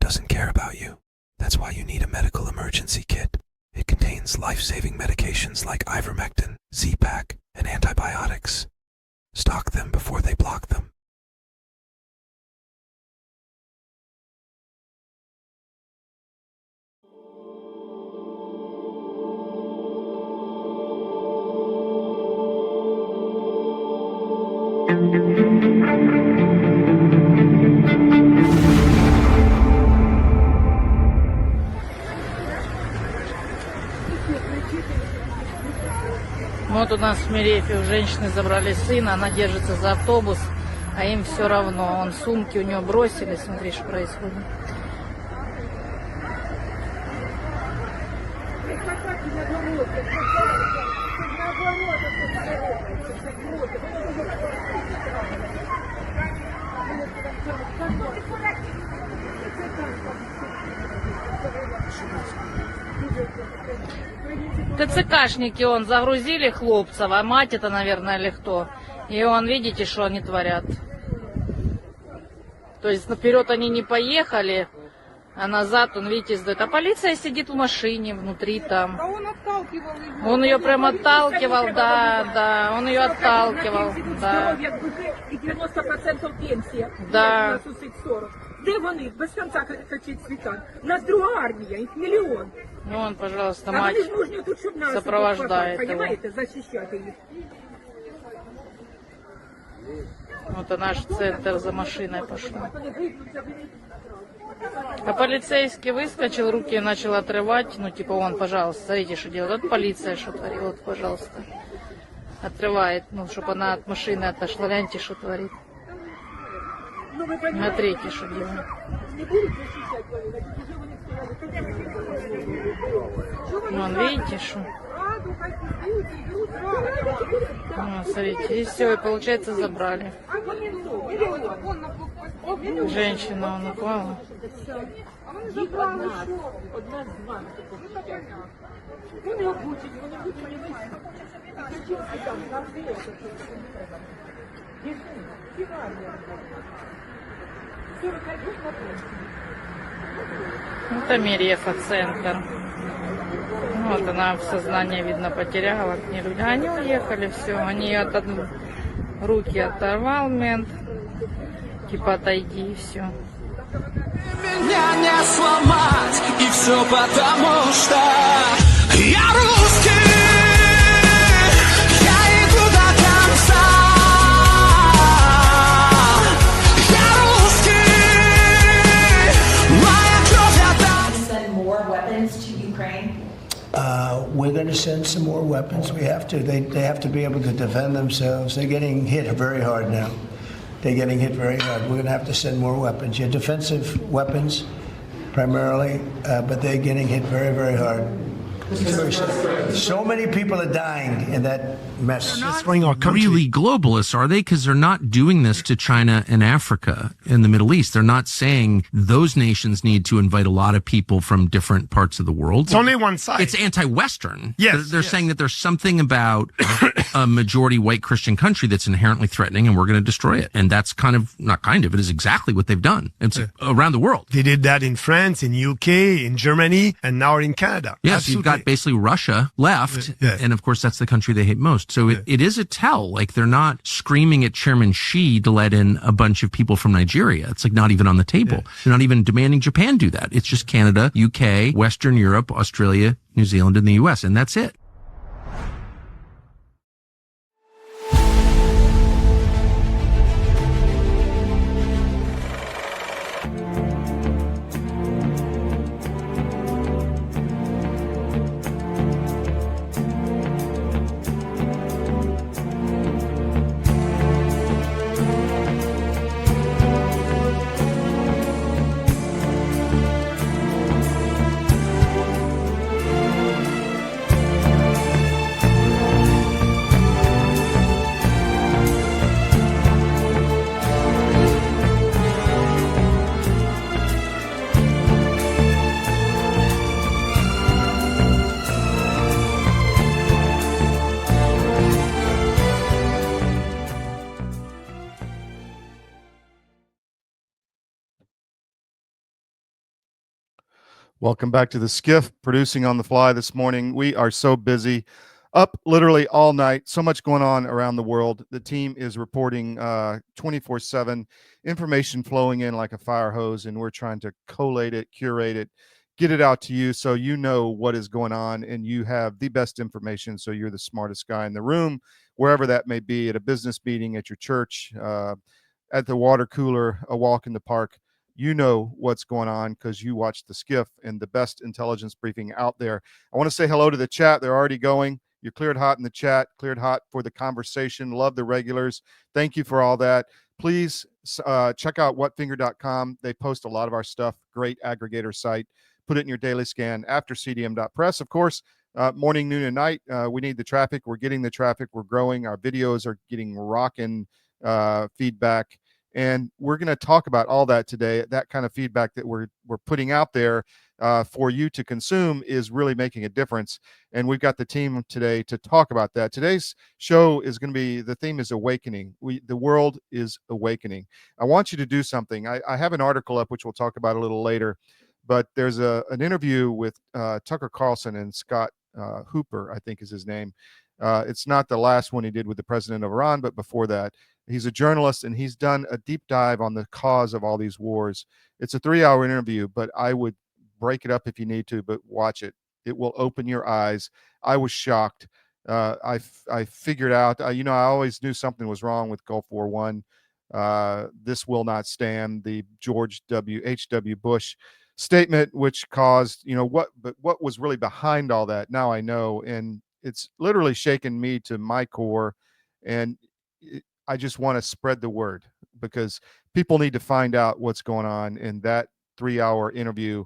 doesn't care about you. That's why you need a medical emergency kit. It contains life-saving medications like ivermectin, Z-Pak, and antibiotics. Stock them before they block them. Вот у нас в Мерефе у женщины забрали сына, она держится за автобус, а им все равно. Он сумки у него бросили, смотри, что происходит. ТЦКшники загрузили хлопцев, а мать это, наверное, или кто. И видите, что они творят. То есть наперед они не поехали, а назад, видите, сдает. А полиция сидит в машине, внутри там. А он отталкивал ее. Он ее прям отталкивал, да, он ее отталкивал, да. І 90% пенсія. Да. У нас усіх 40. Де вони? Без конца кричить світан. У нас друга армія, їх мільйон. Ну, пожалуйста, А вони мать ж нужні тут, щоб нас сопровождает его. понимаете, захищати їх. Вот наш центр за машиной пошел. А полицейский выскочил, руки начал отрывать. Ну, типа, пожалуйста, смотрите, что делает. Вот полиция что творит, вот, пожалуйста. Отрывает, чтобы она от машины отошла. Гляньте, что творит. Смотрите, что делает. Видите, что? Смотрите, и все, и получается забрали. Женщина, упала. Это Мерефа центр. Вот она в сознание, видно, потеряла. Они уехали, все. Они руки оторвал мент. Типа отойди, и все. Меня не сломать, и все потому что я русский, я иду до конца. Я русский, моя кровь отдам. Send more weapons to Ukraine? We're going to send some more weapons. We have to. They have to be able to defend themselves. They're getting hit very hard now. They're getting hit very hard. We're going to have to send more weapons. Yeah, defensive weapons primarily, but they're getting hit very, very hard. So many people are dying in that mess. Destroying our country. Really globalists, are they? Because they're not doing this to China and Africa and the Middle East. They're not saying those nations need to invite a lot of people from different parts of the world. It's only one side. It's anti-Western. Yes. They're saying that there's something about a majority white Christian country that's inherently threatening and we're going to destroy it. And that's it is exactly what they've done. It's around the world. They did that in France, in UK, in Germany, and now in Canada. Yes, you've got basically Russia left, and of course that's the country they hate most. So it is a tell. Like, they're not screaming at Chairman Xi to let in a bunch of people from Nigeria. It's like not even on the table. They're not even demanding Japan do that. It's just Canada, UK, Western Europe, Australia, New Zealand, and the US, and that's it. Welcome back to the SCIF, producing on the fly this morning. We are so busy, up literally all night, so much going on around the world. The team is reporting 24/7, information flowing in like a fire hose, and we're trying to collate it, curate it, get it out to you so you know what is going on and you have the best information, so you're the smartest guy in the room, wherever that may be, at a business meeting, at your church, at the water cooler, a walk in the park. You know what's going on because you watch the SCIF and the best intelligence briefing out there. I want to say hello to the chat. They're already going. You're cleared hot in the chat, cleared hot for the conversation. Love the regulars. Thank you for all that. Please check out whatfinger.com. They post a lot of our stuff. Great aggregator site. Put it in your daily scan after cdm.press. Of course, morning, noon, and night. We need the traffic. We're getting the traffic. We're growing. Our videos are getting rocking feedback. And we're going to talk about all that today. That kind of feedback that we're putting out there for you to consume is really making a difference. And we've got the team today to talk about that. Today's show is going to be, the theme is awakening. The world is awakening. I want you to do something. I have an article up, which we'll talk about a little later, but there's an interview with Tucker Carlson and Scott Hooper, I think is his name. It's not the last one he did with the president of Iran, but before that. He's a journalist, and he's done a deep dive on the cause of all these wars. It's a 3-hour interview, but I would break it up if you need to, but watch it. It will open your eyes. I was shocked. I figured out, I always knew something was wrong with Gulf War I. This will not stand. The George H.W. Bush statement, which caused, what was really behind all that. Now I know, and it's literally shaken me to my core. And I just want to spread the word because people need to find out what's going on in that 3-hour interview.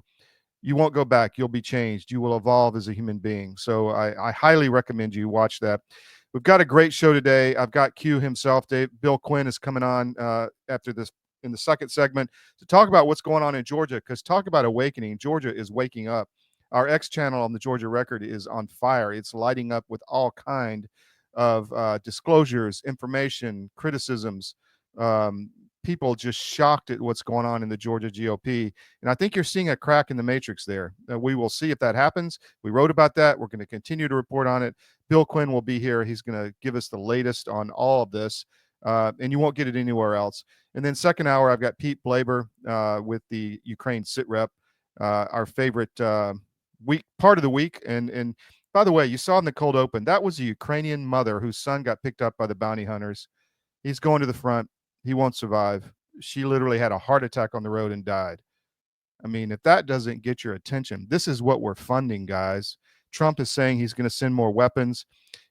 You won't go back. You'll be changed. You will evolve as a human being. So I highly recommend you watch that. We've got a great show today. I've got Q himself. Bill Quinn is coming on after this in the second segment to talk about what's going on in Georgia, because talk about awakening. Georgia is waking up. Our X channel on the Georgia Record is on fire. It's lighting up with all kind of disclosures, information, criticisms, people just shocked at what's going on in the Georgia GOP. And I think you're seeing a crack in the matrix there. We will see if that happens. We wrote about that. We're going to continue to report on it. Bill Quinn will be here. He's going to give us the latest on all of this. And you won't get it anywhere else. And then second hour, I've got Pete Blaber with the Ukraine SitRep, our favorite part of the week. And by the way, you saw in the cold open, that was a Ukrainian mother whose son got picked up by the bounty hunters. He's going to the front. He won't survive. She literally had a heart attack on the road and died. I mean, if that doesn't get your attention, this is what we're funding, guys. Trump is saying he's going to send more weapons.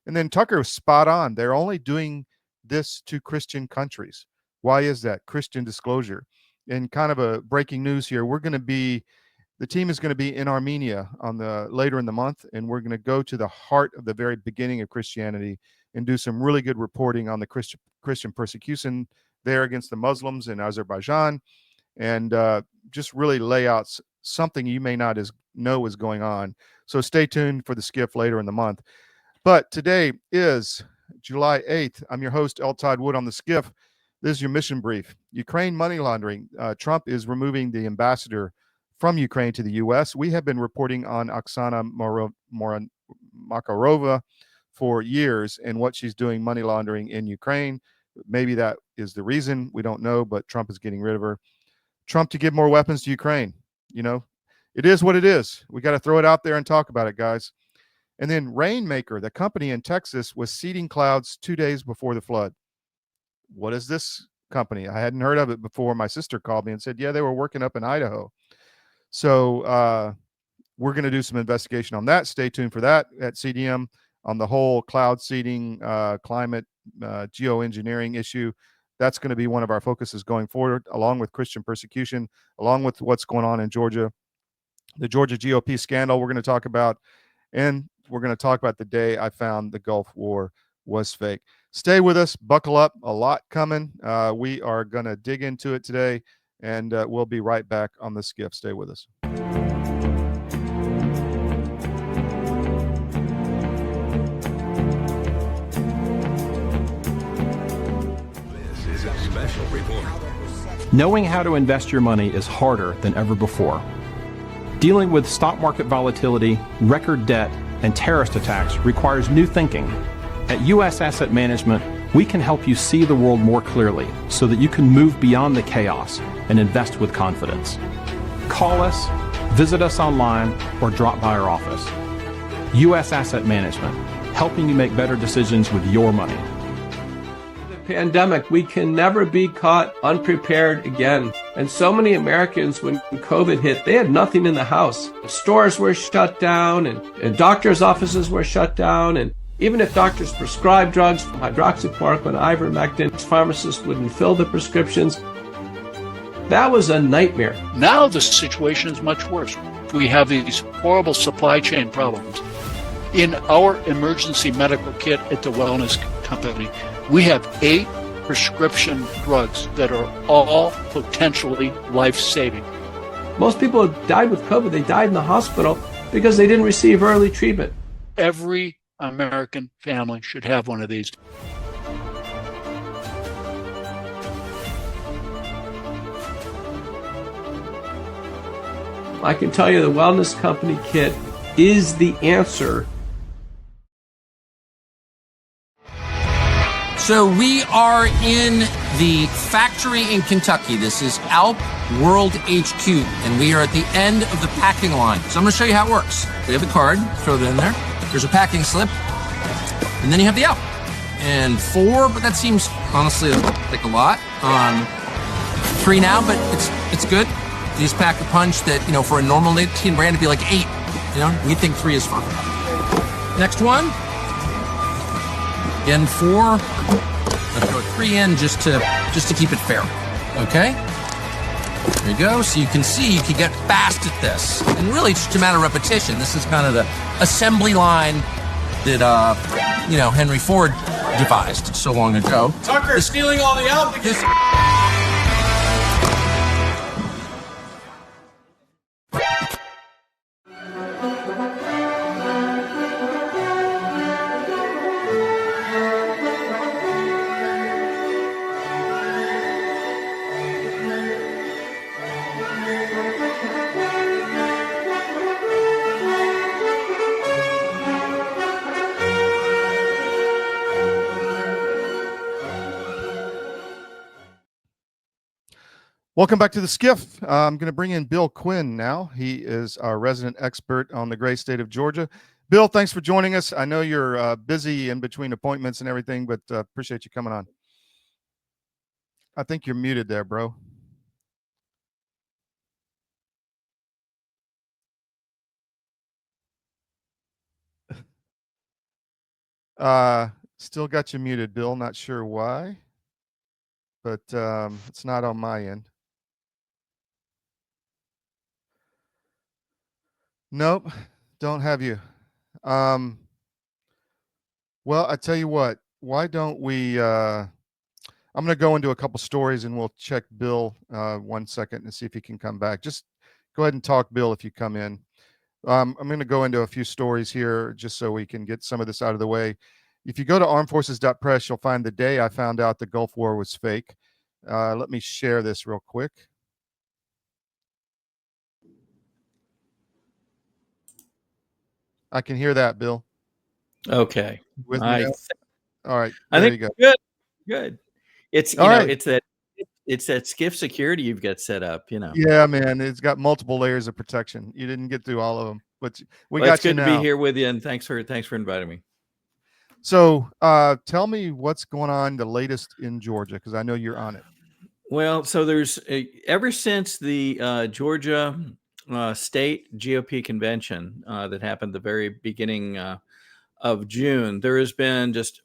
And then Tucker was spot on. They're only doing this to Christian countries. Why is that? Christian disclosure. And kind of a breaking news here, the team is going to be in Armenia later in the month, and we're going to go to the heart of the very beginning of Christianity and do some really good reporting on the Christian persecution there against the Muslims in Azerbaijan, and just really lay out something you may not know is going on. So stay tuned for the SCIF later in the month. But today is July 8th. I'm your host, L Todd Wood on the SCIF. This is your mission brief. Ukraine money laundering. Trump is removing the ambassador from Ukraine to the U.S. We have been reporting on Oksana Makarova for years and what she's doing money laundering in Ukraine. Maybe that is the reason. We don't know, but Trump is getting rid of her. Trump to give more weapons to Ukraine. It is what it is. We got to throw it out there and talk about it, guys. And then Rainmaker, the company in Texas, was seeding clouds 2 days before the flood. What is this company? I hadn't heard of it before. My sister called me and said, yeah, they were working up in Idaho. So we're going to do some investigation on that. Stay tuned for that at CDM on the whole cloud seeding, climate, geoengineering issue. That's going to be one of our focuses going forward, along with Christian persecution, along with what's going on in Georgia, the Georgia GOP scandal we're going to talk about, and we're going to talk about the day I found the Gulf War was fake. Stay with us. Buckle up. A lot coming. We are going to dig into it today. And we'll be right back on the SCIF. Stay with us. This is a special report. Knowing how to invest your money is harder than ever before. Dealing with stock market volatility, record debt, and terrorist attacks requires new thinking. At U.S. Asset Management, we can help you see the world more clearly so that you can move beyond the chaos and invest with confidence. Call us, visit us online, or drop by our office. U.S. Asset Management, helping you make better decisions with your money. Pandemic, we can never be caught unprepared again. And so many Americans, when COVID hit, they had nothing in the house. Stores were shut down and doctors' offices were shut down. And even if doctors prescribed drugs, hydroxychloroquine, ivermectin, pharmacists wouldn't fill the prescriptions. That was a nightmare. Now the situation is much worse. We have these horrible supply chain problems. In our emergency medical kit at the Wellness Company, we have 8 prescription drugs that are all potentially life-saving. Most people who died with COVID, they died in the hospital because they didn't receive early treatment. Every American family should have one of these. I can tell you the Wellness Company kit is the answer. So we are in the factory in Kentucky. This is Alp World HQ, and we are at the end of the packing line. So I'm going to show you how it works. We have the card, throw it in there. There's a packing slip, and then you have the Alp. And 4, but that seems honestly like a lot. 3 now, but it's good. You just pack a punch that, you know, for a normal nicotine brand, it'd be like 8. You know, we think 3 is fine. Next one. Again, 4. Let's throw 3 in just to keep it fair. Okay? There you go. So you can see you can get fast at this. And really, it's just a matter of repetition. This is kind of the assembly line that, you know, Henry Ford devised so long ago. Tucker's stealing all the applicants. Welcome back to the SCIF. I'm going to bring in Bill Quinn now. He is our resident expert on the great state of Georgia. Bill, thanks for joining us. I know you're busy in between appointments and everything, but appreciate you coming on. I think you're muted there, bro. Still got you muted, Bill. Not sure why, but it's not on my end. Nope, don't have you. Well, I tell you what, why don't we, I'm going to go into a couple stories and we'll check Bill 1 second and see if he can come back. Just go ahead and talk, Bill, if you come in. I'm going to go into a few stories here just so we can get some of this out of the way. If you go to armedforces.press, you'll find the day I found out the Gulf War was fake. Let me share this real quick. I can hear that, Bill. Okay. With me? All right. I think you go. Good. It's it's that SCIF security you've got set up. You know. Yeah, man. It's got multiple layers of protection. You didn't get through all of them, but we got it's you good now. to be here with you, and thanks for inviting me. So, tell me what's going on, the latest in Georgia, because I know you're on it. Well, so there's ever since the Georgia state GOP convention that happened the very beginning of June, there has been just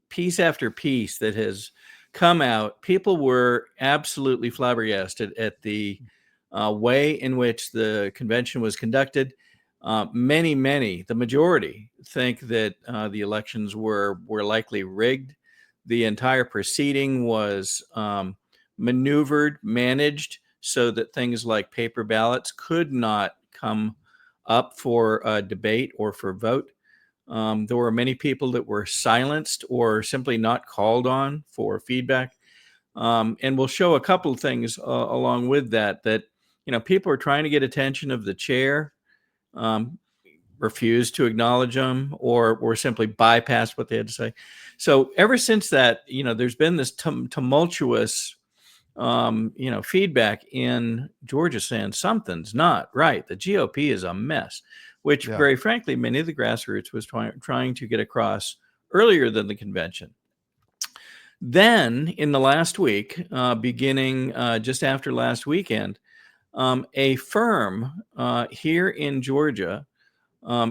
piece after piece that has come out. People were absolutely flabbergasted at the way in which the convention was conducted. Many, the majority think that the elections were likely rigged. The entire proceeding was maneuvered, managed, so that things like paper ballots could not come up for debate or for vote. There were many people that were silenced or simply not called on for feedback. And we'll show a couple of things along with that people are trying to get attention of the chair, refused to acknowledge them, or simply bypassed what they had to say. So ever since that, there's been this tumultuous, feedback in Georgia saying something's not right. The GOP is a mess, which very frankly, many of the grassroots was trying to get across earlier than the convention. Then in the last week, beginning just after last weekend, a firm here in Georgia,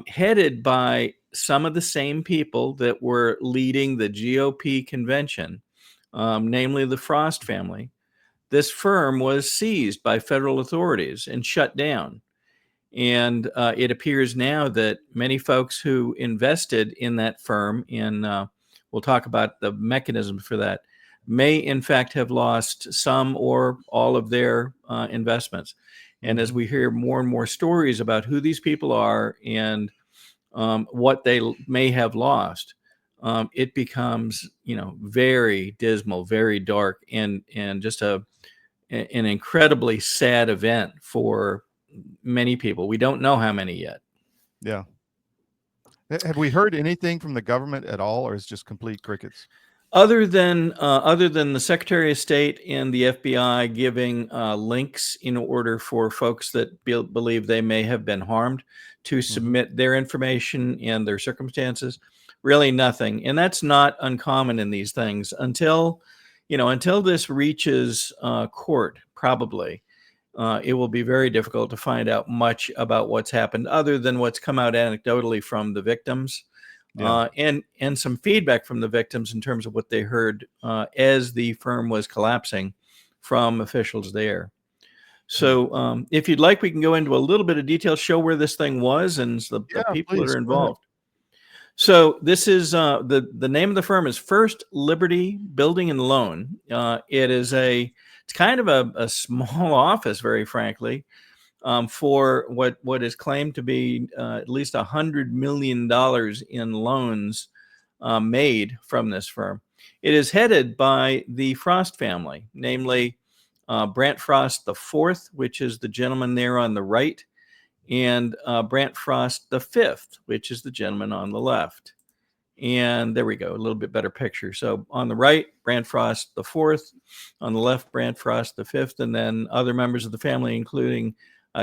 headed by some of the same people that were leading the GOP convention, namely the Frost family, this firm was seized by federal authorities and shut down. And it appears now that many folks who invested in that firm, and we'll talk about the mechanism for that, may in fact have lost some or all of their investments. And as we hear more and more stories about who these people are and what they may have lost, it becomes, very dismal, very dark, and just an incredibly sad event for many people. We don't know how many yet. Yeah. Have we heard anything from the government at all, or is it just complete crickets? Other than the Secretary of State and the FBI giving links in order for folks that believe they may have been harmed to submit their information and their circumstances, really nothing. And that's not uncommon in these things until this reaches court, probably. It will be very difficult to find out much about what's happened other than what's come out anecdotally from the victims. And some feedback from the victims in terms of what they heard as the firm was collapsing from officials there. So if you'd like, we can go into a little bit of detail, show where this thing was and the people that are involved. So this is the name of the firm is First Liberty Building and Loan. It's kind of a small office, very frankly, for what is claimed to be at least $100 million in loans made from this firm. It is headed by the Frost family, namely Brant Frost IV, which is the gentleman there on the right, and Brant Frost V, which is the gentleman on the left. And there we go, a little bit better picture. So on the right, Brant Frost IV, on the left, Brant Frost V, and then other members of the family, including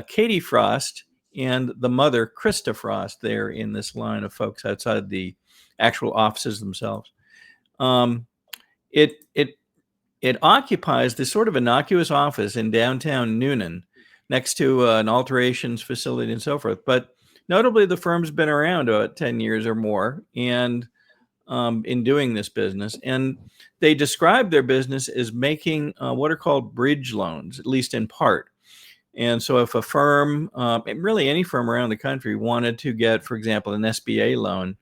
Katie Frost and the mother, Krista Frost, there in this line of folks outside the actual offices themselves. It occupies this sort of innocuous office in downtown Noonan, next to an alterations facility and so forth. But notably, the firm's been around 10 years or more, and in doing this business. And they describe their business as making what are called bridge loans, at least in part. And so if a firm, really any firm around the country, wanted to get, for example, an SBA loan,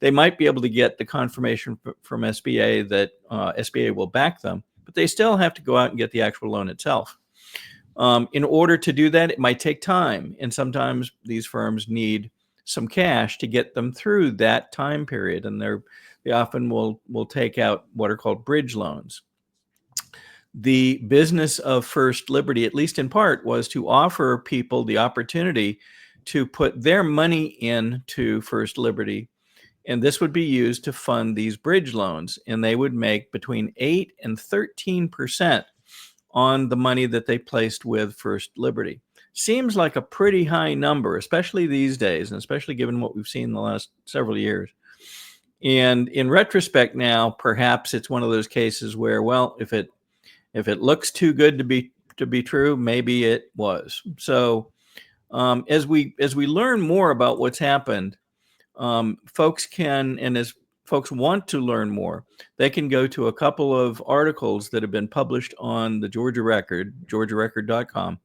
they might be able to get the confirmation from SBA that SBA will back them, but they still have to go out and get the actual loan itself. In order to do that, it might take time. And sometimes these firms need some cash to get them through that time period. And they often will take out what are called bridge loans. The business of First Liberty, at least in part, was to offer people the opportunity to put their money into First Liberty. And this would be used to fund these bridge loans. And they would make between 8 and 13% on the money that they placed with First Liberty. Seems like a pretty high number, especially these days, and especially given what we've seen in the last several years. And in retrospect now, perhaps it's one of those cases where, well, if it looks too good to be true, maybe it was. So as we learn more about what's happened, folks can, and as folks want to learn more, they can go to a couple of articles that have been published on the Georgia Record, georgiarecord.com.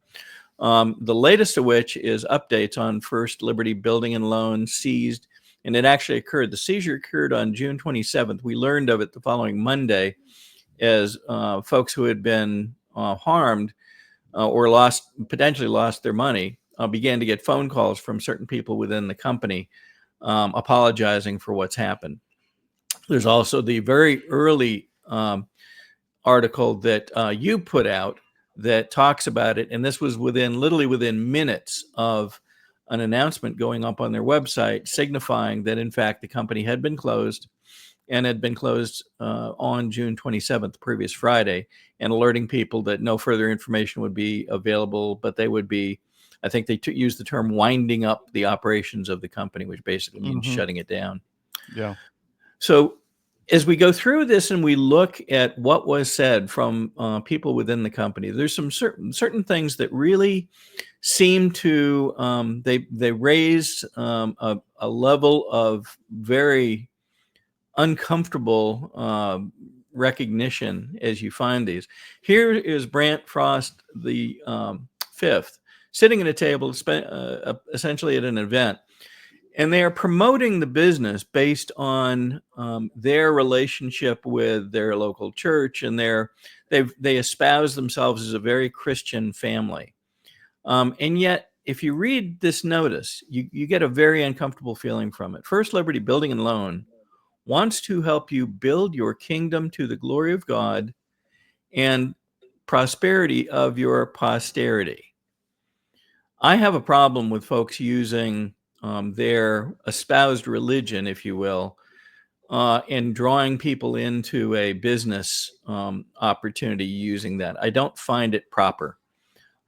The latest of which is updates on First Liberty Building and Loan seized, and it actually occurred. The seizure occurred on June 27th. We learned of it the following Monday as folks who had been harmed or potentially lost their money began to get phone calls from certain people within the company apologizing for what's happened. There's also the very early article that you put out that talks about it. And this was literally within minutes of an announcement going up on their website, signifying that, in fact, the company had been closed and had been closed on June 27th, the previous Friday, and alerting people that no further information would be available, but they would be, I think they used the term winding up the operations of the company, which basically means shutting it down. Yeah. So as we go through this and we look at what was said from people within the company, there's some certain things that really seem to, they raise a level of very uncomfortable recognition as you find these. Here is Brant Frost the fifth, sitting at a table, essentially at an event, and they are promoting the business based on their relationship with their local church, and they espouse themselves as a very Christian family. And yet, if you read this notice, you get a very uncomfortable feeling from it. First Liberty Building and Loan wants to help you build your kingdom to the glory of God and prosperity of your posterity. I have a problem with folks using their espoused religion, if you will, and drawing people into a business opportunity using that. I don't find it proper.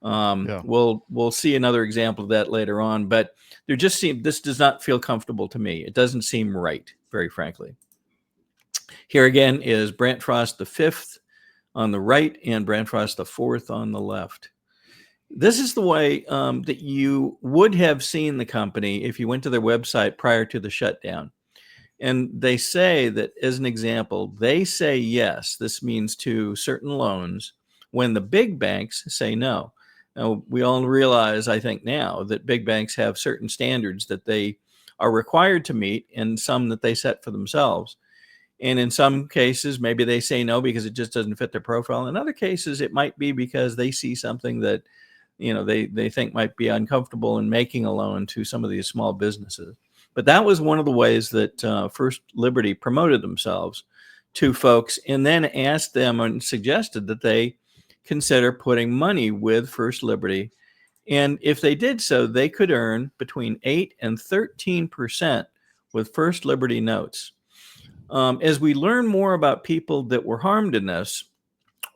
We'll see another example of that later on, but this does not feel comfortable to me. It doesn't seem right, very frankly. Here again is Brant Frost the fifth on the right and Brant Frost the fourth on the left. This is the way that you would have seen the company if you went to their website prior to the shutdown. And they say that, as an example, they say yes, this means to certain loans, when the big banks say no. Now, we all realize, I think now, that big banks have certain standards that they are required to meet and some that they set for themselves. And in some cases, maybe they say no because it just doesn't fit their profile. In other cases, it might be because they see something that, they think might be uncomfortable in making a loan to some of these small businesses. But that was one of the ways that First Liberty promoted themselves to folks, and then asked them and suggested that they consider putting money with First Liberty. And if they did so, they could earn between 8 and 13% with First Liberty notes. As we learn more about people that were harmed in this,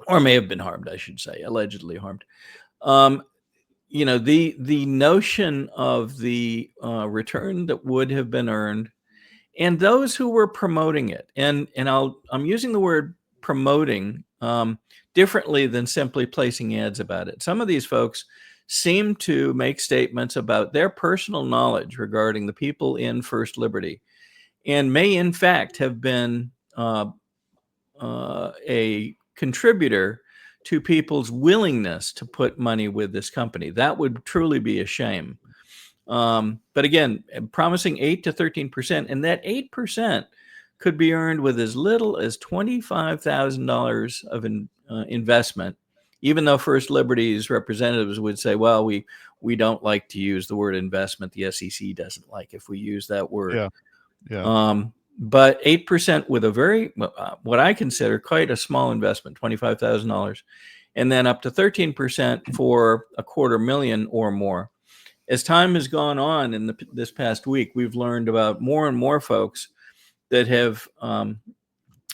or may have been harmed, I should say, allegedly harmed, the notion of the return that would have been earned, and those who were promoting it, and I'm using the word promoting differently than simply placing ads about it. Some of these folks seem to make statements about their personal knowledge regarding the people in First Liberty, and may in fact have been a contributor to people's willingness to put money with this company. That would truly be a shame. But again, promising 8 to 13%, and that 8% could be earned with as little as $25,000 of investment, even though First Liberty's representatives would say, well, we don't like to use the word investment. The SEC doesn't like if we use that word. Yeah. But 8% with a very, what I consider quite a small investment, $25,000, and then up to 13% for $250,000 or more. As time has gone on in this past week, we've learned about more and more folks that have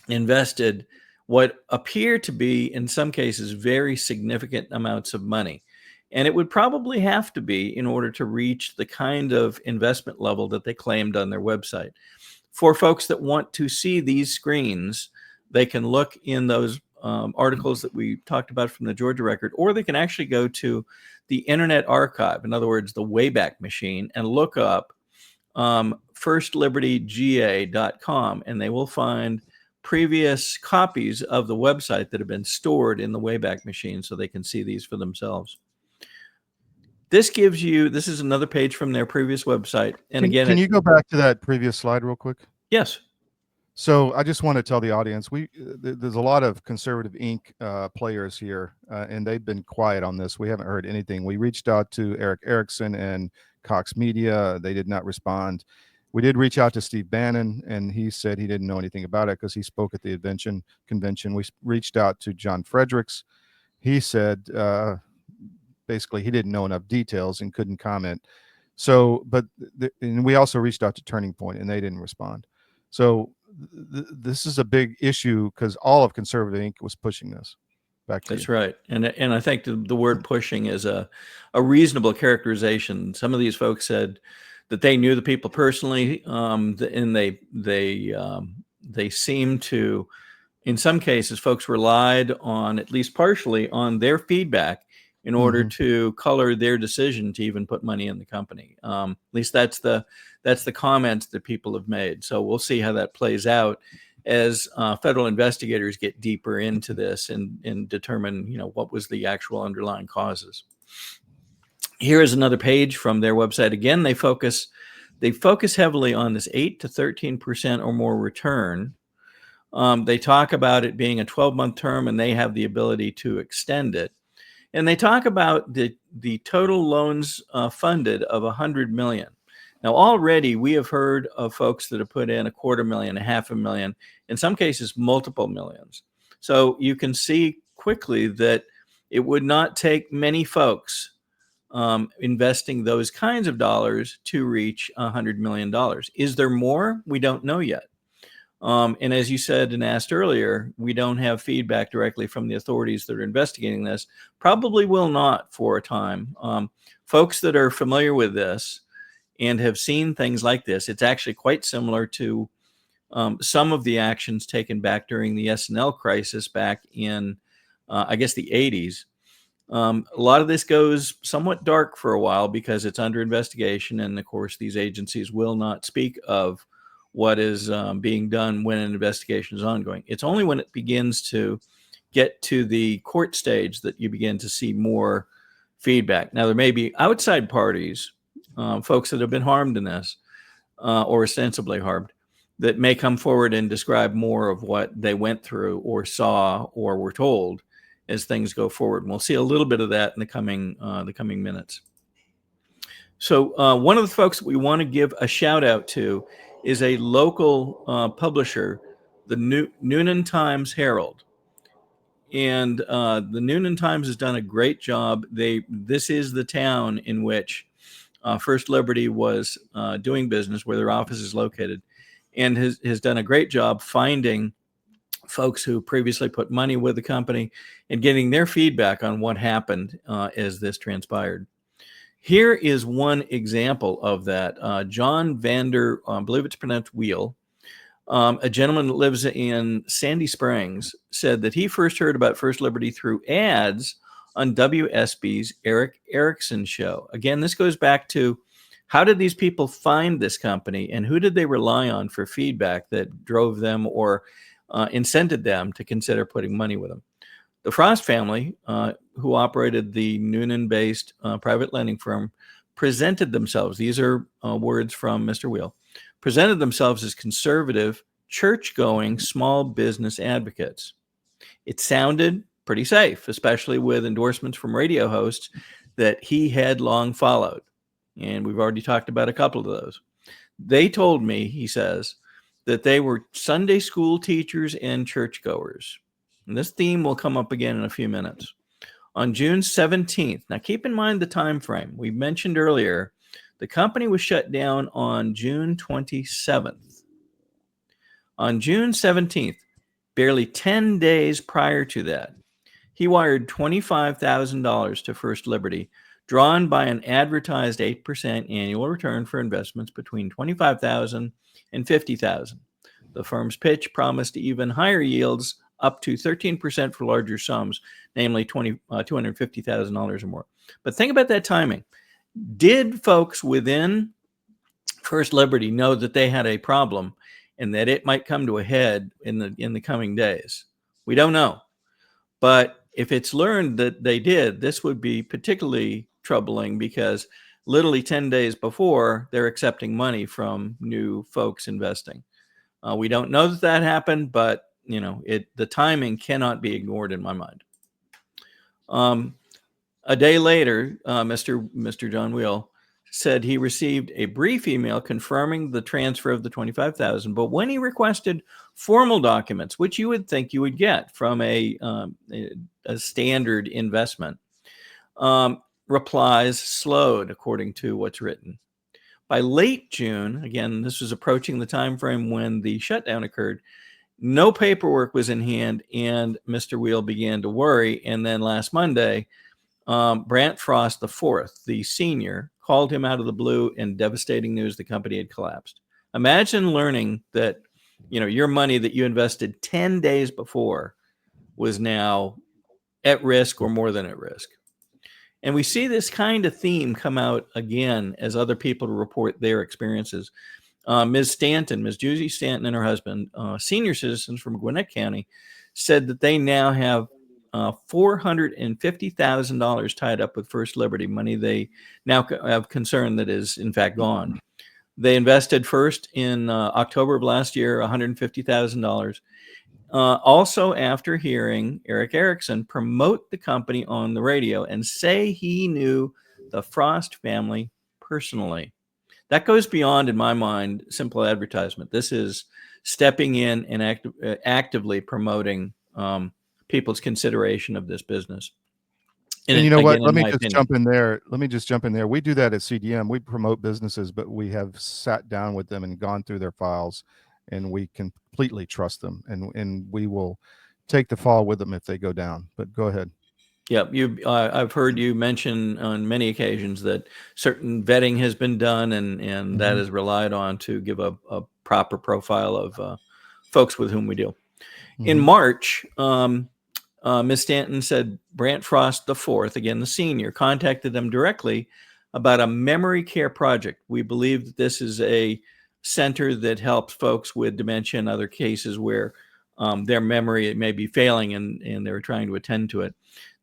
invested what appear to be, in some cases, very significant amounts of money. And it would probably have to be in order to reach the kind of investment level that they claimed on their website. For folks that want to see these screens, they can look in those articles that we talked about from the Georgia Record, or they can actually go to the Internet Archive, in other words, the Wayback Machine, and look up firstlibertyga.com, and they will find previous copies of the website that have been stored in the Wayback Machine so they can see these for themselves. This is another page from their previous website. And again, can you go back to that previous slide real quick? Yes. So I just want to tell the audience, there's a lot of conservative Inc. Players here, and they've been quiet on this. We haven't heard anything. We reached out to Eric Erickson and Cox Media. They did not respond. We did reach out to Steve Bannon, and he said he didn't know anything about it because he spoke at the convention. We reached out to John Fredericks, he said basically he didn't know enough details and couldn't comment. So, but and we also reached out to Turning Point and they didn't respond. So this is a big issue because all of Conservative Inc. was pushing this. Back to That's right. And I think the word pushing is a reasonable characterization. Some of these folks said that they knew the people personally, and they seem to, in some cases, folks relied on, at least partially, on their feedback in order to color their decision to even put money in the company. At least that's the comments that people have made. So we'll see how that plays out as federal investigators get deeper into this and determine, what was the actual underlying causes. Here is another page from their website. Again, they focus heavily on this 8 to 13% or more return. They talk about it being a 12-month term, and they have the ability to extend it. And they talk about the total loans funded of $100 million. Now, already we have heard of folks that have put in $250,000, $500,000, in some cases, multiple millions. So you can see quickly that it would not take many folks investing those kinds of dollars to reach $100 million. Is there more? We don't know yet. And as you said and asked earlier, we don't have feedback directly from the authorities that are investigating this. Probably will not for a time. Folks that are familiar with this and have seen things like this, it's actually quite similar to some of the actions taken back during the S&L crisis back in, I guess, the 80s. A lot of this goes somewhat dark for a while because it's under investigation. And of course, these agencies will not speak of what is being done when an investigation is ongoing. It's only when it begins to get to the court stage that you begin to see more feedback. Now, there may be outside parties, folks that have been harmed in this or ostensibly harmed, that may come forward and describe more of what they went through or saw or were told as things go forward. And we'll see a little bit of that in the coming minutes. So one of the folks that we want to give a shout out to is a local publisher, the Noonan Times Herald. And the Noonan Times has done a great job. This is the town in which First Liberty was doing business, where their office is located, and has done a great job finding folks who previously put money with the company and getting their feedback on what happened as this transpired. Here is one example of that. John Vander, I believe it's pronounced Wheel, a gentleman that lives in Sandy Springs, said that he first heard about First Liberty through ads on WSB's Eric Erickson show. Again, this goes back to how did these people find this company and who did they rely on for feedback that drove them or incented them to consider putting money with them. The Frost family, who operated the Noonan-based private lending firm, presented themselves, these are words from Mr. Wheel, presented themselves as conservative, church-going small business advocates. It sounded pretty safe, especially with endorsements from radio hosts that he had long followed. And we've already talked about a couple of those. They told me, he says, that they were Sunday school teachers and churchgoers. And this theme will come up again in a few minutes. On June 17th, now keep in mind the time frame. We mentioned earlier, the company was shut down on June 27th. On June 17th, barely 10 days prior to that, he wired $25,000 to First Liberty, drawn by an advertised 8% annual return for investments between $25,000 and $50,000. The firm's pitch promised even higher yields, up to 13% for larger sums, namely $250,000 or more. But think about that timing. Did folks within First Liberty know that they had a problem and that it might come to a head in the coming days? We don't know. But if it's learned that they did, this would be particularly troubling because literally 10 days before, they're accepting money from new folks investing. We don't know that happened, but the timing cannot be ignored in my mind. A day later, Mr. John Wheel said he received a brief email confirming the transfer of the $25,000, but when he requested formal documents, which you would think you would get from a standard investment, replies slowed, according to what's written. By late June, again, this was approaching the time frame when the shutdown occurred, no paperwork was in hand, and Mr. Wheel began to worry. And then last Monday, Brant Frost IV, the senior, called him out of the blue in devastating news the company had collapsed. Imagine learning that, your money that you invested 10 days before was now at risk or more than at risk. And we see this kind of theme come out again as other people report their experiences. Ms. Judy Stanton and her husband, senior citizens from Gwinnett County, said that they now have $450,000 tied up with First Liberty, money they now have concern that is in fact gone. They invested first in October of last year, $150,000. Also, after hearing Eric Erickson promote the company on the radio and say he knew the Frost family personally. That goes beyond, in my mind, simple advertisement. This is stepping in and actively promoting people's consideration of this business. And you know what? Let me just jump in there. We do that at CDM. We promote businesses, but we have sat down with them and gone through their files, and we completely trust them, and we will take the fall with them if they go down. But go ahead. Yeah, I've heard you mention on many occasions that certain vetting has been done, and that is relied on to give a proper profile of folks with whom we deal. In March, Ms. Stanton said Brant Frost IV, again the senior, contacted them directly about a memory care project. We believe that this is a center that helps folks with dementia and other cases where their memory may be failing, and they're trying to attend to it.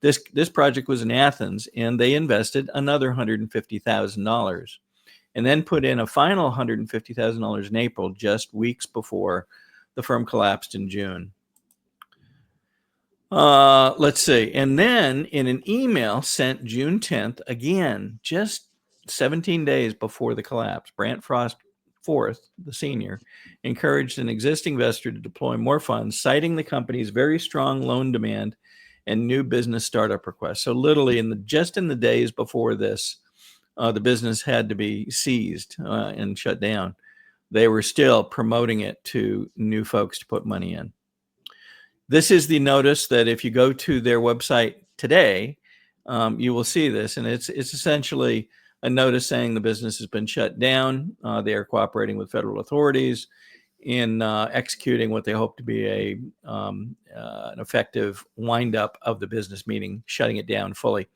This project was in Athens, and they invested another $150,000 and then put in a final $150,000 in April, just weeks before the firm collapsed in June. Let's see. And then in an email sent June 10th, again, just 17 days before the collapse, Brant Frost IV, the senior, encouraged an existing investor to deploy more funds, citing the company's very strong loan demand and new business startup requests. So literally just in the days before this, the business had to be seized and shut down. They were still promoting it to new folks to put money in. This is the notice that if you go to their website today, you will see this. And it's essentially a notice saying the business has been shut down. They are cooperating with federal authorities in executing what they hope to be an effective wind-up of the business, meaning shutting it down fully.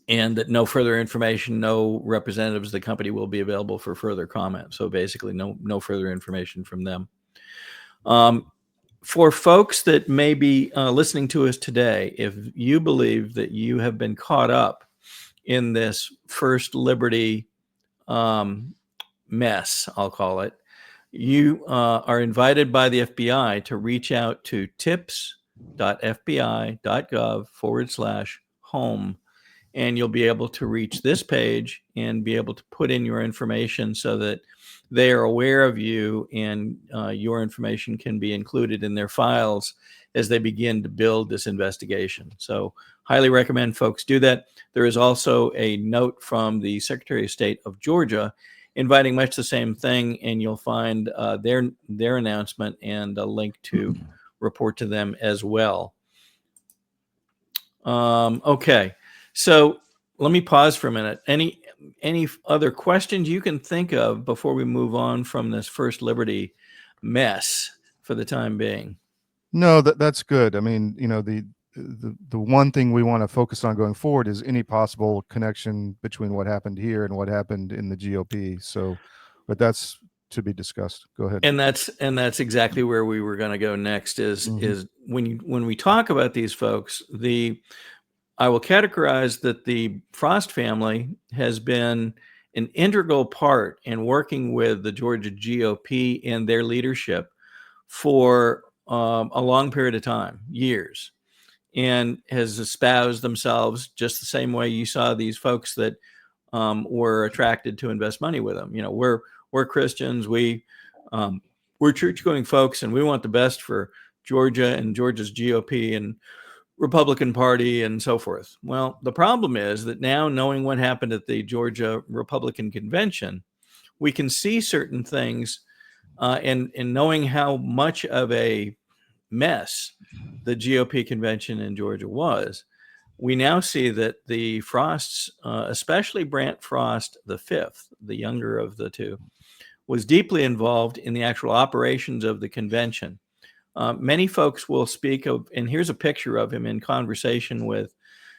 And that no further information, no representatives of the company will be available for further comment. So basically no further information from them. For folks that may be listening to us today, if you believe that you have been caught up in this First Liberty mess, I'll call it, you are invited by the FBI to reach out to tips.fbi.gov/home, and you'll be able to reach this page and be able to put in your information so that they are aware of you, and your information can be included in their files as they begin to build this investigation. So highly recommend folks do that. There is also a note from the Secretary of State of Georgia inviting much the same thing, and you'll find their announcement and a link to report to them as well. Okay, so let me pause for a minute. Any other questions you can think of before we move on from this First Liberty mess for the time being? No, that's good. I mean, the one thing we want to focus on going forward is any possible connection between what happened here and what happened in the GOP. So, but that's to be discussed. Go ahead. And that's exactly where we were going to go next. Is when we talk about these folks, I will categorize that the Frost family has been an integral part in working with the Georgia GOP and their leadership for a long period of time, years, and has espoused themselves just the same way you saw these folks that were attracted to invest money with them. We're Christians, we're church-going folks, and we want the best for Georgia and Georgia's GOP and Republican Party and so forth. Well, the problem is that now, knowing what happened at the Georgia Republican Convention, we can see certain things, and knowing how much of a mess the GOP convention in Georgia was, we now see that the Frosts, especially Brant Frost the fifth, the younger of the two, was deeply involved in the actual operations of the convention. Many folks will speak of, and here's a picture of him in conversation with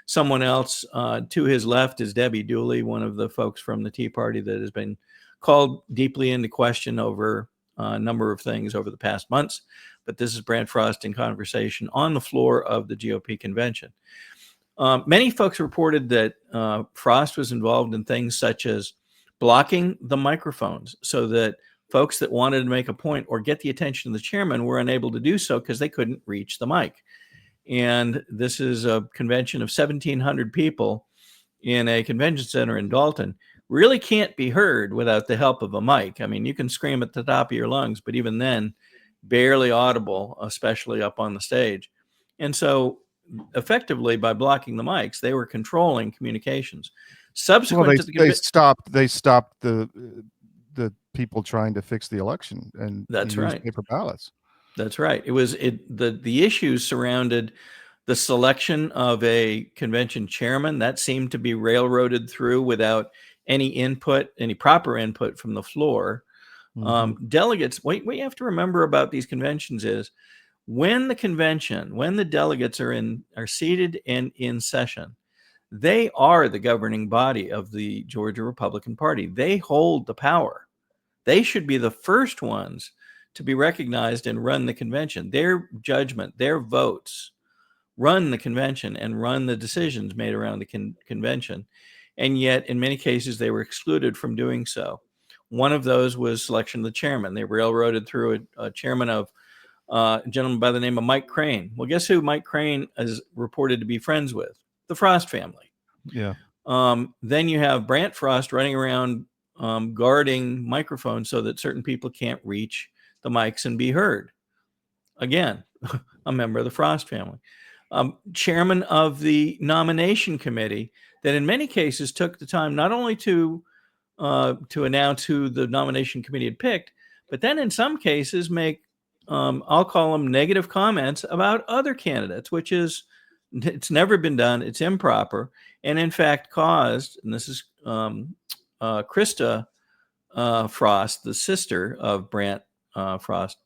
someone else. To his left is Debbie Dooley, one of the folks from the Tea Party that has been called deeply into question over a number of things over the past months. But this is Brant Frost in conversation on the floor of the GOP convention. Many folks reported that Frost was involved in things such as blocking the microphones so that folks that wanted to make a point or get the attention of the chairman were unable to do so because they couldn't reach the mic. And this is a convention of 1,700 people in a convention center in Dalton. Really can't be heard without the help of a mic. I mean, you can scream at the top of your lungs, but even then, barely audible, especially up on the stage. And so effectively, by blocking the mics, they were controlling communications. Subsequent to the they stopped the people trying to fix the election and that's right, paper ballots. That's right. The issues surrounded the selection of a convention chairman that seemed to be railroaded through without any input, any proper input from the floor. Delegates, what you have to remember about these conventions is when the delegates are seated and in session, they are the governing body of the Georgia Republican Party. They hold the power. They should be the first ones to be recognized and run the convention. Their judgment, their votes run the convention and run the decisions made around the convention. And yet, in many cases, they were excluded from doing so. One of those was selection of the chairman. They railroaded through a chairman of a gentleman by the name of Mike Crane. Well, guess who Mike Crane is reported to be friends with? The Frost family. Yeah. Then you have Brant Frost running around guarding microphones so that certain people can't reach the mics and be heard. Again, a member of the Frost family. Chairman of the nomination committee that in many cases took the time not only to announce who the nomination committee had picked, but then in some cases make, I'll call them negative comments about other candidates, which is, it's never been done. It's improper. And in fact caused, and this is Krista Frost, the sister of Brant Frost,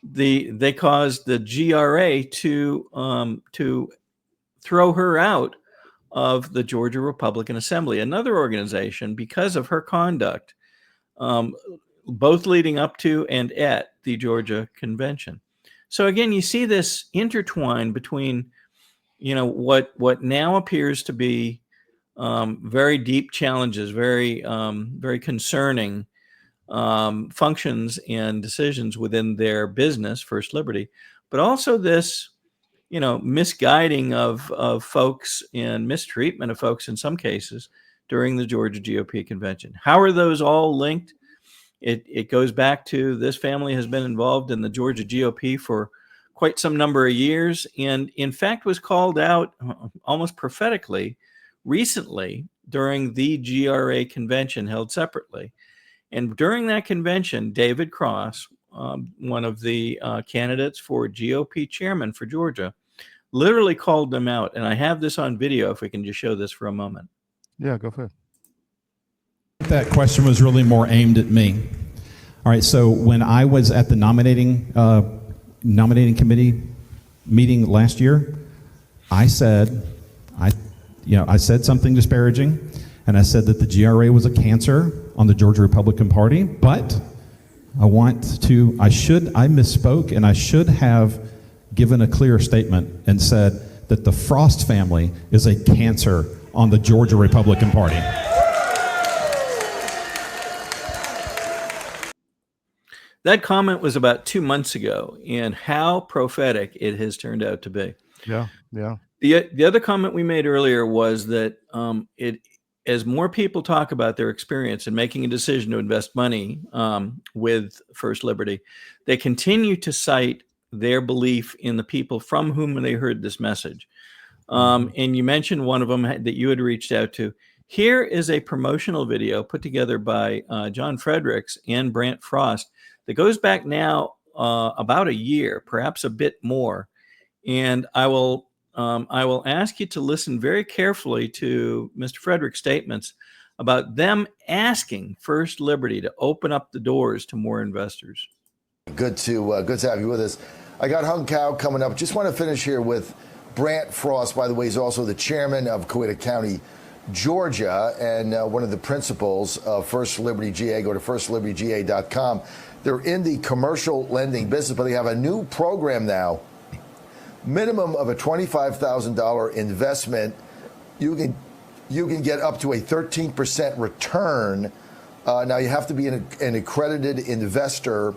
they caused the GRA to throw her out of the Georgia Republican Assembly, another organization, because of her conduct, both leading up to and at the Georgia Convention. So again, you see this intertwine between, what now appears to be very deep challenges, very concerning functions and decisions within their business, First Liberty, but also this, misguiding of folks and mistreatment of folks in some cases during the Georgia GOP convention. How are those all linked? It goes back to this family has been involved in the Georgia GOP for quite some number of years, and in fact was called out almost prophetically recently during the GRA convention held separately. And during that convention, David Cross, one of the candidates for GOP chairman for Georgia, literally called them out. And I have this on video if we can just show this for a moment. Yeah, go ahead. That question was really more aimed at me. All right, so when I was at the nominating committee meeting last year, I said something disparaging, and I said that the GRA was a cancer on the Georgia Republican Party, but I misspoke, and I should have given a clear statement and said that the Frost family is a cancer on the Georgia Republican Party. That comment was about 2 months ago, and how prophetic it has turned out to be. Yeah, yeah. The other comment we made earlier was that as more people talk about their experience in making a decision to invest money with First Liberty, they continue to cite their belief in the people from whom they heard this message. And you mentioned one of them that you had reached out to. Here is a promotional video put together by John Fredericks and Brant Frost that goes back now about a year, perhaps a bit more. And I will ask you to listen very carefully to Mr. Frederick's statements about them asking First Liberty to open up the doors to more investors. Good to have you with us. I got Hung Cow coming up. Just want to finish here with Brant Frost. By the way, he's also the chairman of Coweta County, Georgia, and one of the principals of First Liberty GA. Go to firstlibertyga.com. They're in the commercial lending business, but they have a new program now. Minimum of a $25,000 investment, you can get up to a 13% return. Now you have to be an accredited investor,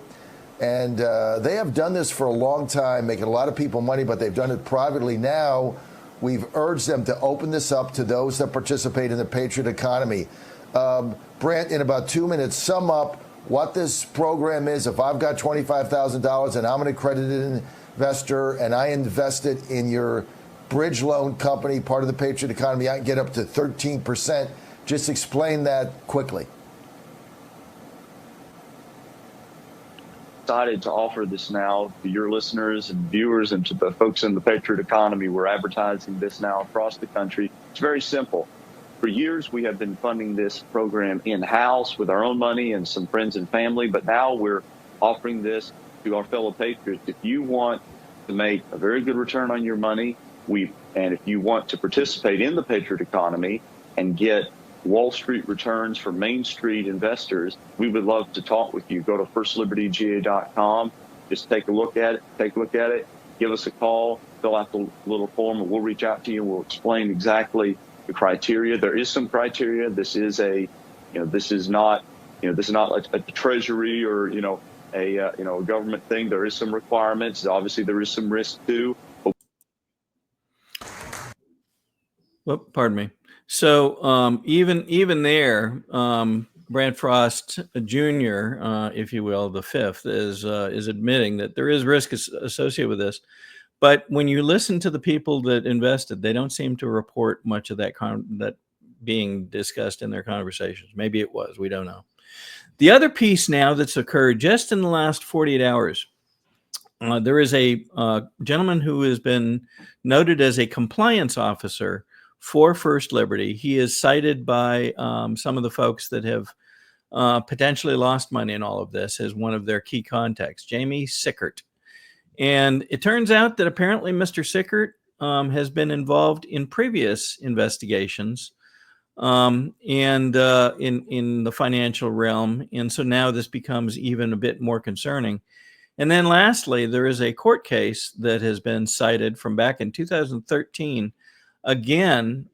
and they have done this for a long time, making a lot of people money, but they've done it privately. Now we've urged them to open this up to those that participate in the Patriot economy. Brant, in about 2 minutes, sum up what this program is. If I've got $25,000 and I'm an accredited investor and I invested in your bridge loan company, part of the Patriot economy, I can get up to 13%. Just explain that quickly. Excited to offer this now to your listeners and viewers and to the folks in the Patriot economy. We're advertising this now across the country. It's very simple. For years, we have been funding this program in-house with our own money and some friends and family, but now we're offering this to our fellow patriots. If you want to make a very good return on your money, and if you want to participate in the Patriot economy and get Wall Street returns for Main Street investors, we would love to talk with you. Go to firstlibertyga.com. Just take a look at it. Give us a call. Fill out the little form, and we'll reach out to you. And we'll explain exactly the criteria. There is some criteria. This is not a treasury or a government thing. There is some requirements. Obviously, there is some risk too. Well, pardon me. So even there, Brant Frost Jr., if you will, the fifth, is admitting that there is risk associated with this. But when you listen to the people that invested, they don't seem to report much of that being discussed in their conversations. Maybe it was. We don't know. The other piece now that's occurred just in the last 48 hours, there is a gentleman who has been noted as a compliance officer for First Liberty. He is cited by some of the folks that have potentially lost money in all of this as one of their key contacts, Jamie Sickert. And it turns out that apparently Mr. Sickert has been involved in previous investigations and in the financial realm. And so now this becomes even a bit more concerning. And then lastly, there is a court case that has been cited from back in 2013, again,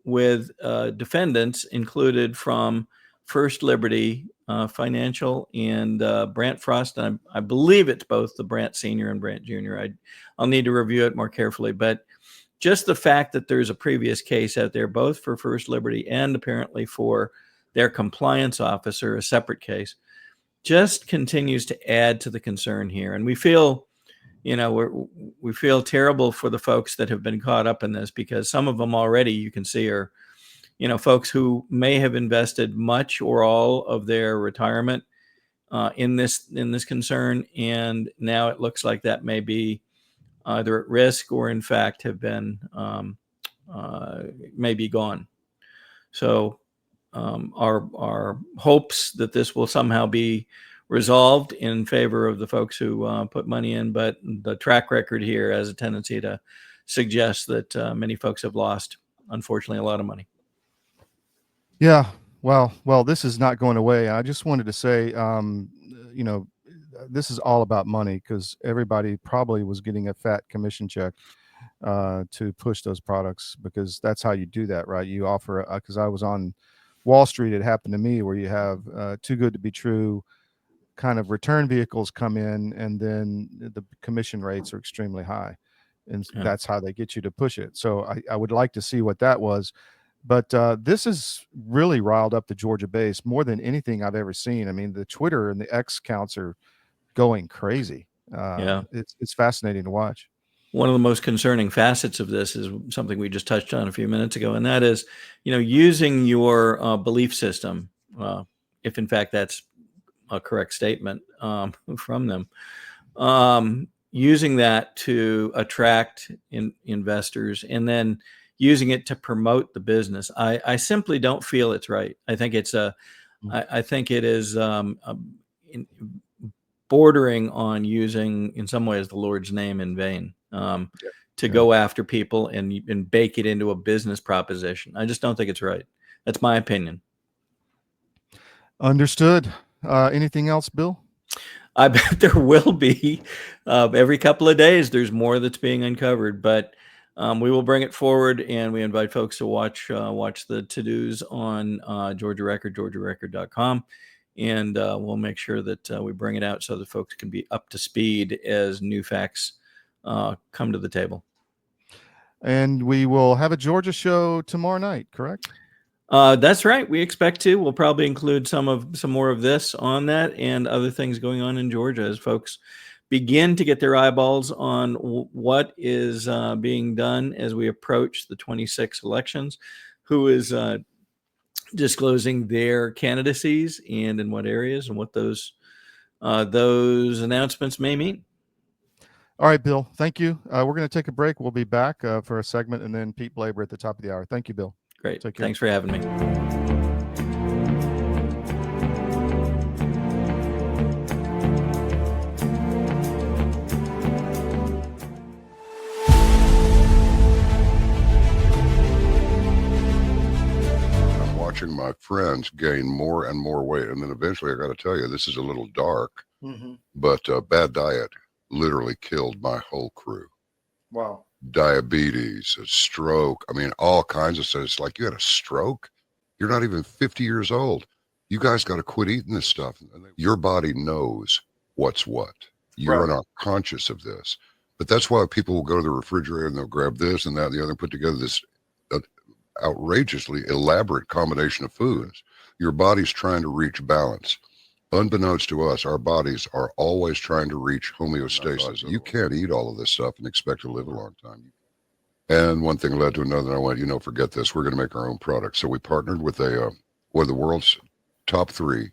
with defendants included from First Liberty Financial and Brant Frost. And I believe it's both the Brant Sr. and Brant Jr. I'll need to review it more carefully. But just the fact that there's a previous case out there, both for First Liberty and apparently for their compliance officer, a separate case, just continues to add to the concern here. And we feel, we feel terrible for the folks that have been caught up in this, because some of them already, you can see, are, folks who may have invested much or all of their retirement in this concern, and now it looks like that may be either at risk or in fact have been may be gone. So our hopes that this will somehow be resolved in favor of the folks who put money in, but the track record here has a tendency to suggest that many folks have lost, unfortunately, a lot of money. Yeah, well, this is not going away. I just wanted to say, this is all about money, because everybody probably was getting a fat commission check to push those products, because that's how you do that, right? You offer, because I was on Wall Street, it happened to me, where you have too good to be true kind of return vehicles come in, and then the commission rates are extremely high, and that's how they get you to push it. So I would like to see what that was. But this has really riled up the Georgia base more than anything I've ever seen. I mean, the Twitter and the X counts are going crazy. It's fascinating to watch. One of the most concerning facets of this is something we just touched on a few minutes ago, and that is, using your belief system, if in fact that's a correct statement from them, using that to attract investors and then using it to promote the business. I simply don't feel it's right. I think I think it is bordering on using, in some ways, the Lord's name in vain to go after people and bake it into a business proposition. I just don't think it's right. That's my opinion. Understood. Anything else, Bill? I bet there will be. Every couple of days, there's more that's being uncovered, but we will bring it forward, and we invite folks to watch the to-dos on Georgia Record, georgiarecord.com, and we'll make sure that we bring it out so that folks can be up to speed as new facts come to the table. And we will have a Georgia show tomorrow night, correct? That's right. We expect to. We'll probably include some more of this on that and other things going on in Georgia as folks begin to get their eyeballs on what is being done as we approach the 26 elections, who is disclosing their candidacies and in what areas and what those announcements may mean. All right, Bill, thank you. We're going to take a break. We'll be back for a segment, and then Pete Blaber at the top of the hour. Thank you, Bill. Great. Thanks for having me. I'm watching my friends gain more and more weight, and then eventually I got to tell you, this is a little dark, but bad diet literally killed my whole crew. Wow. Diabetes, a stroke. I mean, all kinds of stuff. It's like, you had a stroke? You're not even 50 years old. You guys got to quit eating this stuff. Your body knows what's what. You're not conscious of this. But that's why people will go to the refrigerator and they'll grab this and that and the other and put together this outrageously elaborate combination of foods. Your body's trying to reach balance. Unbeknownst to us, our bodies are always trying to reach homeostasis. You can't eat all of this stuff and expect to live a long time. And one thing led to another, and I went, forget this. We're going to make our own product. So we partnered with one of the world's top 3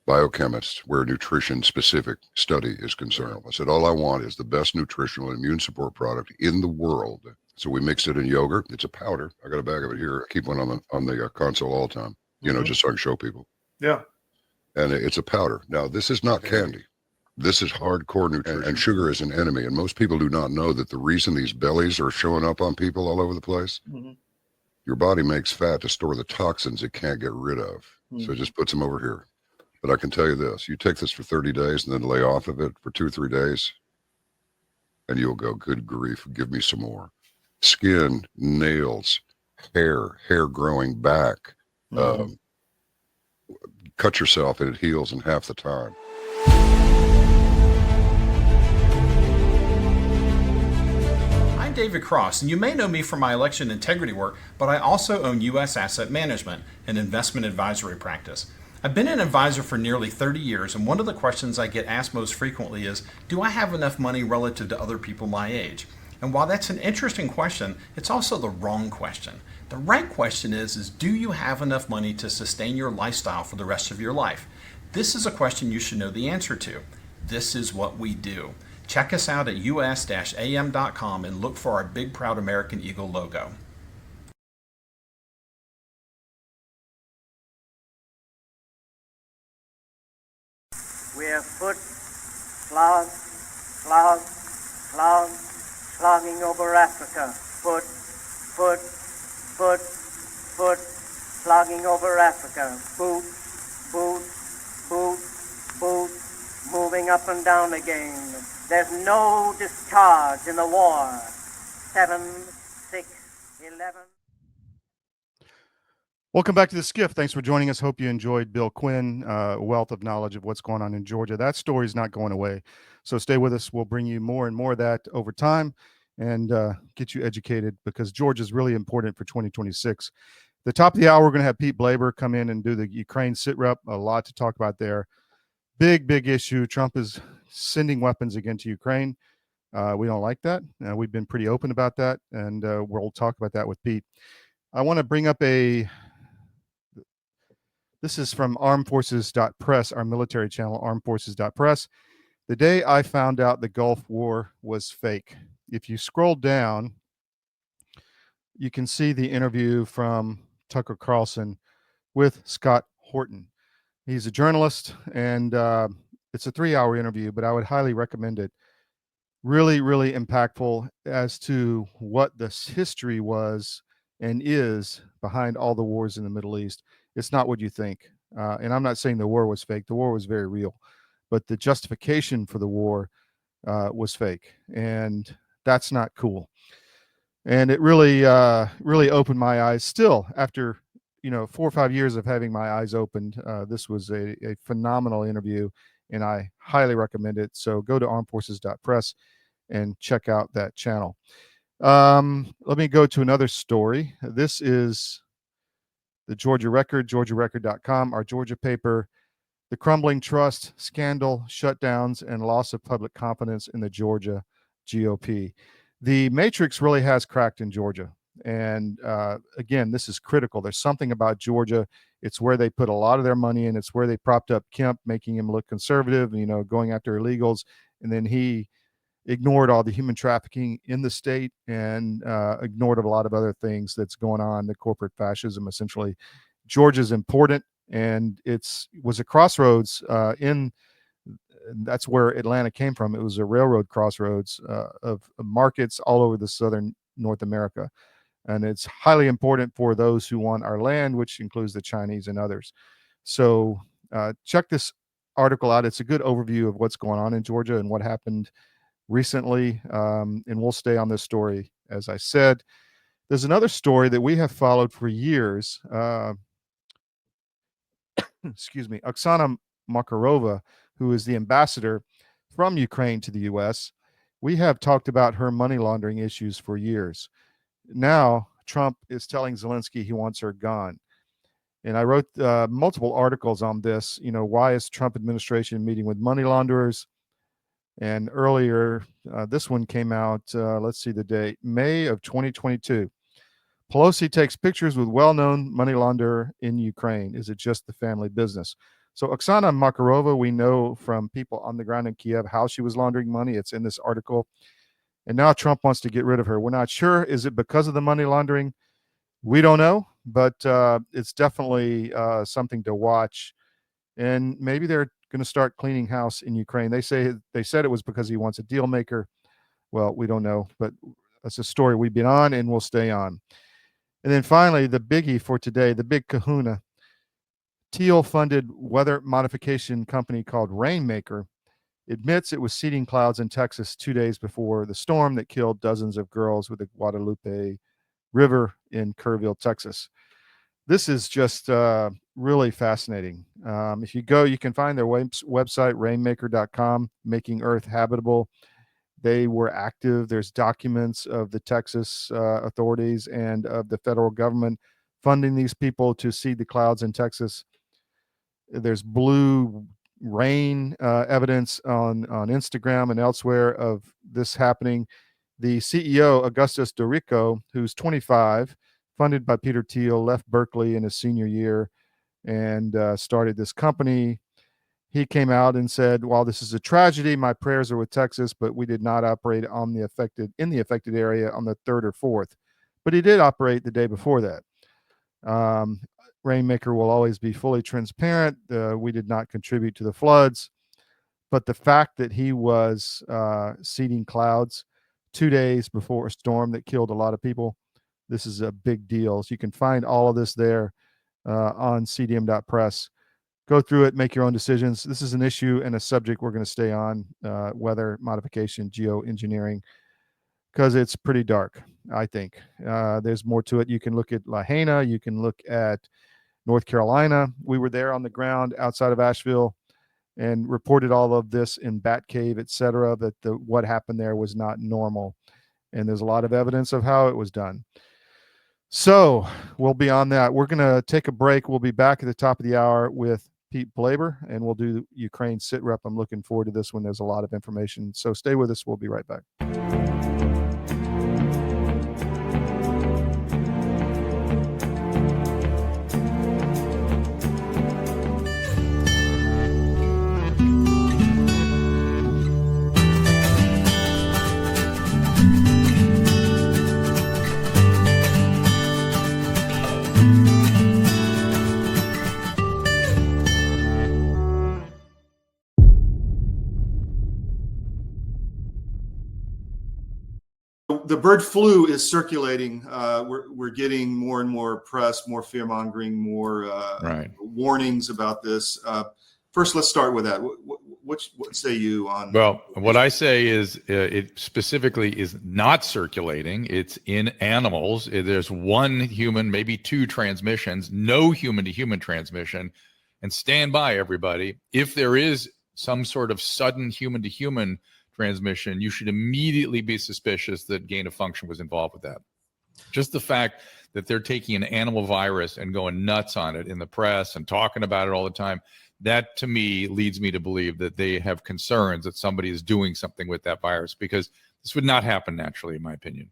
biochemists where a nutrition-specific study is concerned. I said, all I want is the best nutritional and immune support product in the world. So we mixed it in yogurt. It's a powder. I got a bag of it here. I keep one on the console all the time, just so I can show people. Yeah. And it's a powder. Now, this is not candy. This is hardcore nutrition. And sugar is an enemy. And most people do not know that the reason these bellies are showing up on people all over the place, your body makes fat to store the toxins it can't get rid of. So it just puts them over here. But I can tell you this, you take this for 30 days and then lay off of it for 2 or 3 days, and you'll go, good grief, give me some more. Skin, nails, hair growing back, cut yourself and it heals in half the time. I'm David Cross, and you may know me from my election integrity work, but I also own U.S. Asset Management, an investment advisory practice. I've been an advisor for nearly 30 years, and one of the questions I get asked most frequently is, do I have enough money relative to other people my age? And while that's an interesting question, it's also the wrong question. The right question is do you have enough money to sustain your lifestyle for the rest of your life? This is a question you should know the answer to. This is what we do. Check us out at us-am.com and look for our big proud American Eagle logo. We have foot, slog, slogging over Africa. Foot, slogging over Africa. Boot, moving up and down again. There's no discharge in the war. 7, 6, 11. Welcome back to the SCIF. Thanks for joining us. Hope you enjoyed Bill Quinn, a wealth of knowledge of what's going on in Georgia. That story is not going away. So stay with us. We'll bring you more and more of that over time and get you educated because Georgia is really important for 2026. The top of the hour, we're going to have Pete Blaber come in and do the Ukraine SitRep. A lot to talk about there. Big issue. Trump is sending weapons again to Ukraine. We don't like that. We've been pretty open about that, and we'll talk about that with Pete. I want to bring up this is from armedforces.press, our military channel, armedforces.press. The day I found out the Gulf War was fake. If you scroll down, you can see the interview from Tucker Carlson with Scott Horton. He's a journalist, and it's a 3-hour interview, but I would highly recommend it. Really impactful as to what this history was and is behind all the wars in the Middle East. It's not what you think. And I'm not saying the war was fake. The war was very real. But the justification for the war was fake. And that's not cool. And it really opened my eyes. Still, after 4 or 5 years of having my eyes opened, this was a phenomenal interview, and I highly recommend it. So go to armedforces.press and check out that channel. Let me go to another story. This is the Georgia Record, georgiarecord.com, our Georgia paper. The crumbling trust, scandal, shutdowns, and loss of public confidence in the Georgia GOP. The matrix really has cracked in Georgia. And again, this is critical. There's something about Georgia. It's where they put a lot of their money in. It's where they propped up Kemp, making him look conservative, going after illegals. And then he ignored all the human trafficking in the state and ignored a lot of other things that's going on, the corporate fascism, essentially. Georgia's important, and was a crossroads that's where Atlanta came from. It was a railroad crossroads of markets all over the southern North America. And it's highly important for those who want our land, which includes the Chinese and others. So check this article out. It's a good overview of what's going on in Georgia and what happened recently. And we'll stay on this story, as I said. There's another story that we have followed for years. Excuse me, Oksana Makarova, who is the ambassador from Ukraine to the U.S. We have talked about her money laundering issues for years. Now, Trump is telling Zelensky he wants her gone. And I wrote multiple articles on this. Why is Trump administration meeting with money launderers? And earlier, this one came out, let's see the date, May of 2022. Pelosi takes pictures with well-known money launderer in Ukraine. Is it just the family business? So Oksana Makarova, we know from people on the ground in Kiev how she was laundering money. It's in this article. And now Trump wants to get rid of her. We're not sure. Is it because of the money laundering? We don't know, but it's definitely something to watch. And maybe they're going to start cleaning house in Ukraine. They said it was because he wants a deal maker. Well, we don't know, but that's a story we've been on and we'll stay on. And then finally, the biggie for today, the big kahuna. Teal-funded weather modification company called Rainmaker admits it was seeding clouds in Texas 2 days before the storm that killed dozens of girls with the Guadalupe River in Kerrville, Texas. This is just really fascinating. If you go, you can find their website, rainmaker.com, Making Earth Habitable. They were active. There's documents of the Texas authorities and of the federal government funding these people to seed the clouds in Texas. There's blue rain evidence on Instagram and elsewhere of this happening. The CEO, Augustus Dorico, who's 25, funded by Peter Thiel, left Berkeley in his senior year and started this company. He came out and said, while this is a tragedy, my prayers are with Texas, but we did not operate in the affected area on the 3rd or 4th. But he did operate the day before that. Rainmaker will always be fully transparent. We did not contribute to the floods. But the fact that he was seeding clouds 2 days before a storm that killed a lot of people, this is a big deal. So you can find all of this there on cdm.press. Go through it, make your own decisions. This is an issue and a subject we're going to stay on, weather modification, geoengineering, because it's pretty dark, I think. There's more to it. You can look at Lahaina. You can look at North Carolina. We were there on the ground outside of Asheville and reported all of this in Bat Cave, et cetera, that what happened there was not normal. And there's a lot of evidence of how it was done. So we'll be on that. We're going to take a break. We'll be back at the top of the hour with Pete Blaber, and we'll do Ukraine SitRep. I'm looking forward to this one. There's a lot of information. So stay with us. We'll be right back. The bird flu is circulating. We're getting more and more press, more fear mongering, more warnings about this. First, let's start with that. What say you on? Well, what I say is it specifically is not circulating. It's in animals. There's one human, maybe two transmissions, no human-to-human transmission. And stand by, everybody. If there is some sort of sudden human-to-human transmission, you should immediately be suspicious that gain of function was involved with that. Just the fact that they're taking an animal virus and going nuts on it in the press and talking about it all the time, that to me leads me to believe that they have concerns that somebody is doing something with that virus, because this would not happen naturally, in my opinion.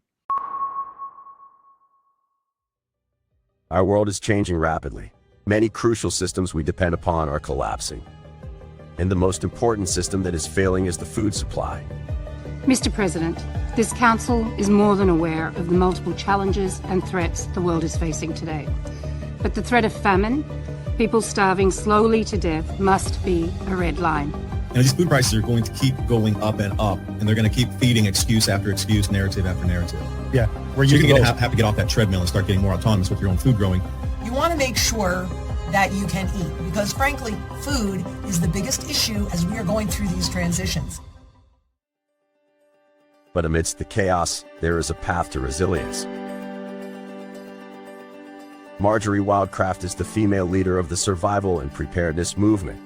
Our world is changing rapidly. Many crucial systems we depend upon are collapsing. And the most important system that is failing is the food supply. Mr. President, this Council is more than aware of the multiple challenges and threats the world is facing today. But the threat of famine, people starving slowly to death, must be a red line. These food prices are going to keep going up and up, and they're going to keep feeding excuse after excuse, narrative after narrative. Yeah, so you're going to have to get off that treadmill and start getting more autonomous with your own food growing. You want to make sure that you can eat, because frankly, food is the biggest issue as we are going through these transitions. But amidst the chaos, there is a path to resilience. Marjorie Wildcraft is the female leader of the survival and preparedness movement.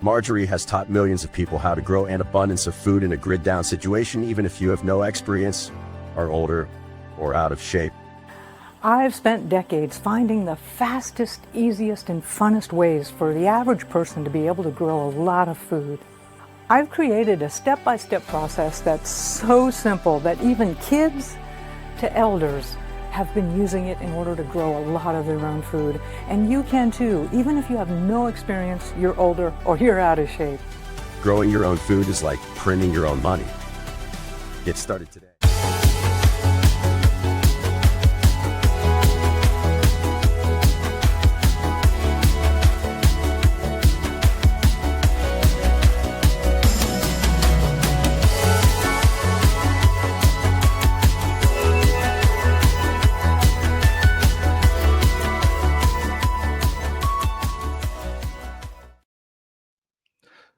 Marjorie has taught millions of people how to grow an abundance of food in a grid-down situation, even if you have no experience, are older, or out of shape. I've spent decades finding the fastest, easiest, and funnest ways for the average person to be able to grow a lot of food. I've created a step-by-step process that's so simple that even kids to elders have been using it in order to grow a lot of their own food. And you can too, even if you have no experience, you're older, or you're out of shape. Growing your own food is like printing your own money. Get started today.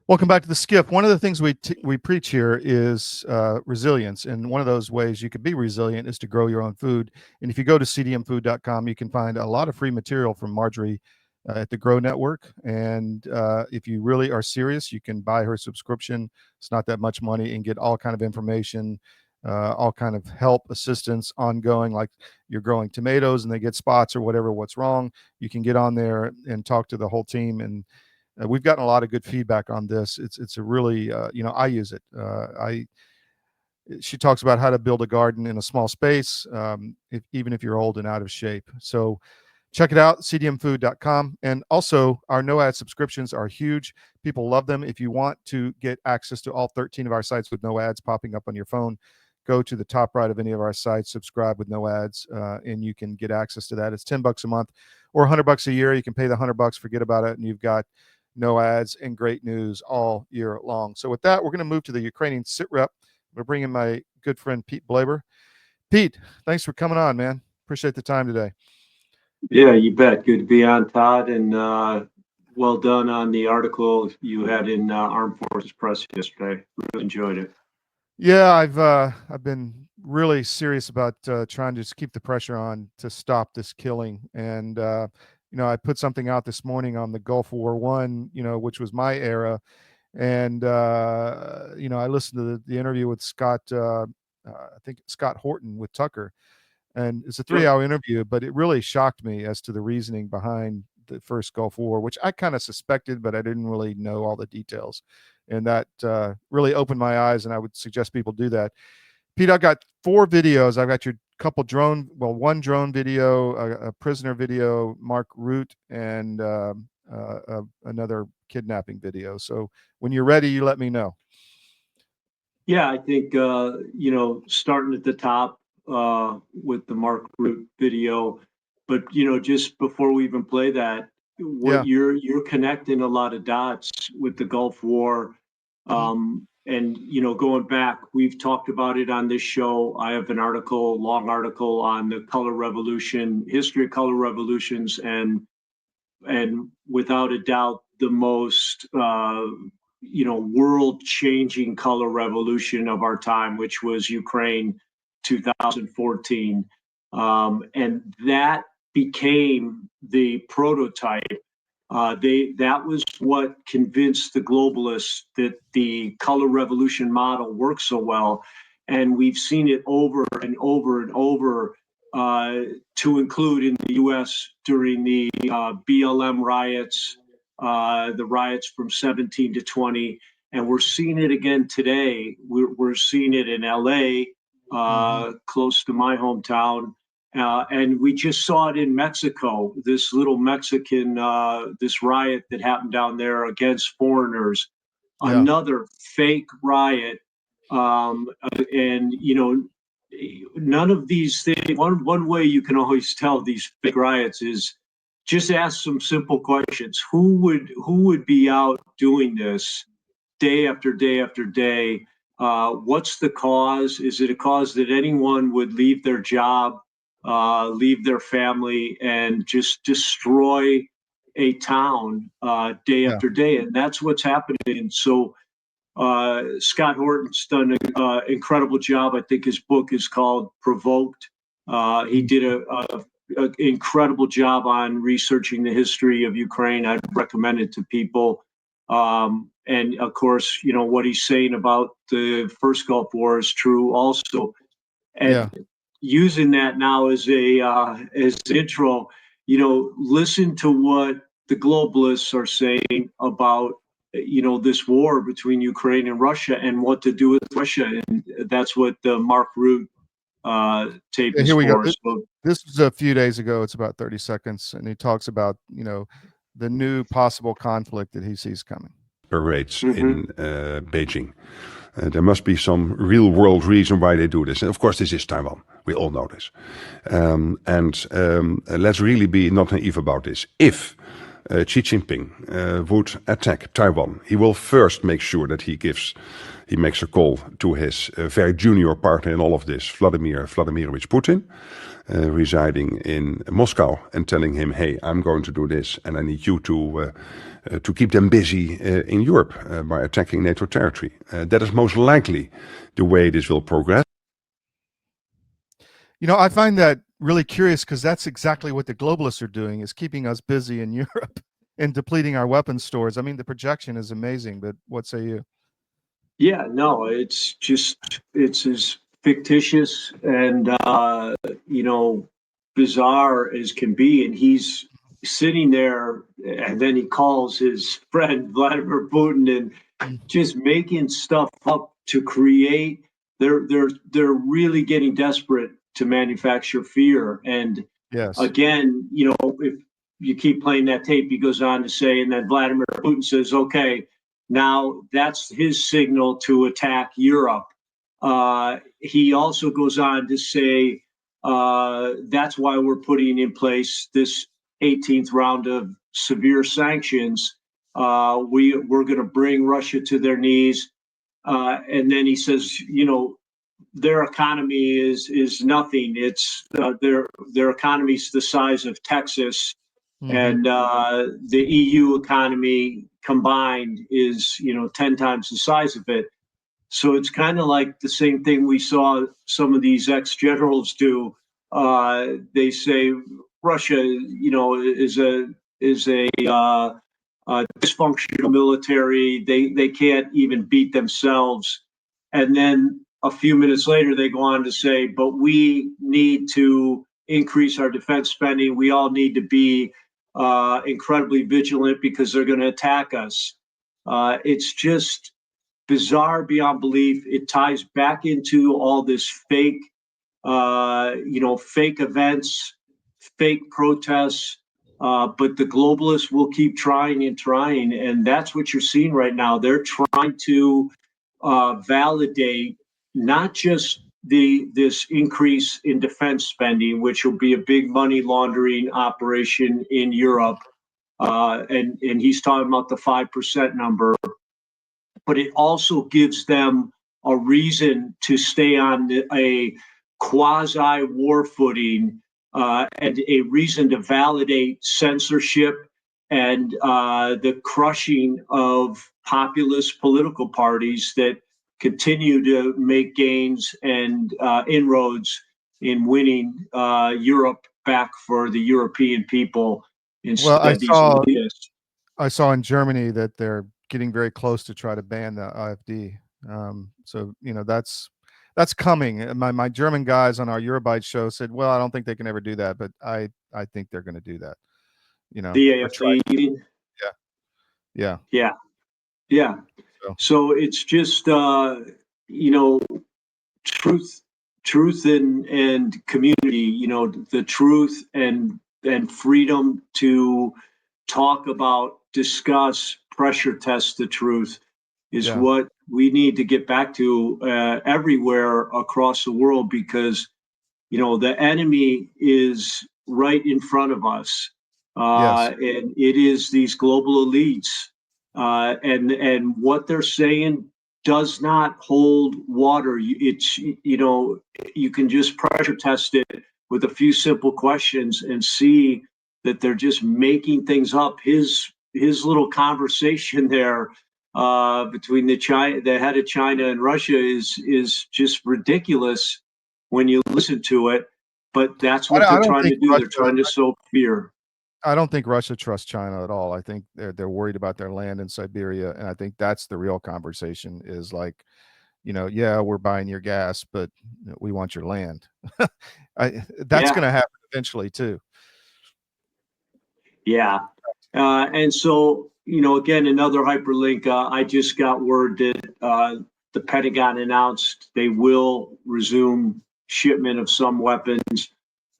Welcome back to the SCIF. One of the things we preach here is resilience, and one of those ways you could be resilient is to grow your own food. And if you go to cdmfood.com, you can find a lot of free material from Marjorie at the Grow Network. And if you really are serious, you can buy her subscription. It's not that much money, and get all kind of information, all kind of help, assistance, ongoing. Like you're growing tomatoes and they get spots or whatever, what's wrong, you can get on there and talk to the whole team. And we've gotten a lot of good feedback on this. It's a really, I use it. She talks about how to build a garden in a small space, even if you're old and out of shape. So check it out, cdmfood.com. And also our no ad subscriptions are huge. People love them. If you want to get access to all 13 of our sites with no ads popping up on your phone, go to the top right of any of our sites, subscribe with no ads, and you can get access to that. It's $10 a month or $100 a year. You can pay the $100, forget about it, and you've got no ads and great news all year long. So with that, we're going to move to the Ukrainian SitRep. We're bringing my good friend Pete Blaber. Pete, thanks for coming on, man. Appreciate the time today. Yeah, you bet. Good to be on, Todd, and well done on the article you had in Armed Forces Press yesterday. Really enjoyed it. Yeah, I've been really serious about trying to just keep the pressure on to stop this killing. And I put something out this morning on the Gulf War I, which was my era. And, I listened to the interview with Scott, I think Scott Horton with Tucker. And it's a 3-hour interview, but it really shocked me as to the reasoning behind the first Gulf War, which I kind of suspected, but I didn't really know all the details. And that really opened my eyes, and I would suggest people do that. Pete, I've got 4 videos. I've got your couple one drone video, a prisoner video, Mark Root, and another kidnapping video. So when you're ready, you let me know. Yeah, I think, starting at the top with the Mark Root video, but, just before we even play that, you're connecting a lot of dots with the Gulf War. And, going back, we've talked about it on this show. I have an long article on the color revolution, history of color revolutions, and without a doubt, the most, world-changing color revolution of our time, which was Ukraine 2014. And that became the prototype. That was what convinced the globalists that the color revolution model works so well. And we've seen it over and over and over, to include in the U.S. during the BLM riots, the riots from 17 to 20. And we're seeing it again today. We're seeing it in L.A., close to my hometown. And we just saw it in Mexico, this little Mexican, this riot that happened down there against foreigners, another fake riot. And, none of these things, one way you can always tell these fake riots is just ask some simple questions. Who would be out doing this day after day after day? What's the cause? Is it a cause that anyone would leave their job, leave their family, and just destroy a town day after day? And that's what's happening. And so Scott Horton's done an incredible job. I think his book is called Provoked. He did an incredible job on researching the history of Ukraine. I'd recommend it to people. And of course, what he's saying about the first Gulf War is true also. And using that now as an intro, listen to what the globalists are saying about this war between Ukraine and Russia and what to do with Russia. And that's what the Mark Root tape is here we for. go. This was a few days ago. It's about 30 seconds. And he talks about, the new possible conflict that he sees coming. Parades in Beijing. There must be some real world reason why they do this. And of course, this is Taiwan. We all know this. Let's really be not naive about this. If Xi Jinping would attack Taiwan, he will first make sure that he makes a call to his very junior partner in all of this, Vladimir Vladimirovich Putin, residing in Moscow, and telling him, hey, I'm going to do this, and I need you to keep them busy in Europe by attacking NATO territory. That is most likely the way this will progress. I find that really curious, because that's exactly what the globalists are doing, is keeping us busy in Europe and depleting our weapons stores. I mean, the projection is amazing, but what say you? Yeah, no, it's as fictitious and, bizarre as can be. And he's sitting there, and then he calls his friend Vladimir Putin and just making stuff up to create. They're really getting desperate to manufacture fear. And again, if you keep playing that tape, he goes on to say, and then Vladimir Putin says, okay, now that's his signal to attack Europe. He also goes on to say, that's why we're putting in place this 18th round of severe sanctions. We're going to bring Russia to their knees. And then he says, their economy is nothing. It's their economy is the size of Texas, and the EU economy combined is 10 times the size of it. So it's kind of like the same thing we saw some of these ex-generals do. They say Russia, is a dysfunctional military. They can't even beat themselves. And then a few minutes later, they go on to say, but we need to increase our defense spending. We all need to be incredibly vigilant because they're going to attack us. It's just bizarre beyond belief. It ties back into all this fake, fake events, fake protests. But the globalists will keep trying and trying. And that's what you're seeing right now. They're trying to validate not just this increase in defense spending, which will be a big money laundering operation in Europe. And he's talking about the 5% number. But it also gives them a reason to stay on a quasi-war footing and a reason to validate censorship and the crushing of populist political parties that continue to make gains and inroads in winning Europe back for the European people instead of these elitists. I saw in Germany that they're getting very close to try to ban the AfD. So, that's coming. My German guys on our Eurobyte show said, well, I don't think they can ever do that, but I think they're going to do that. The AfD. Yeah. So it's just, truth and community, the truth and freedom to talk about, discuss, pressure test the truth is what we need to get back to everywhere across the world, because the enemy is right in front of us, and it is these global elites, and what they're saying does not hold water. It's you can just pressure test it with a few simple questions and see that they're just making things up. His little conversation there between the head of China and Russia is just ridiculous when you listen to it. But that's what they're trying to do. They're trying to sow fear. I don't think Russia trusts China at all. I think they're worried about their land in Siberia, and I think that's the real conversation. Is like, we're buying your gas, but we want your land. That's going to happen eventually too. Yeah. And so, again, another hyperlink. I just got word that the Pentagon announced they will resume shipment of some weapons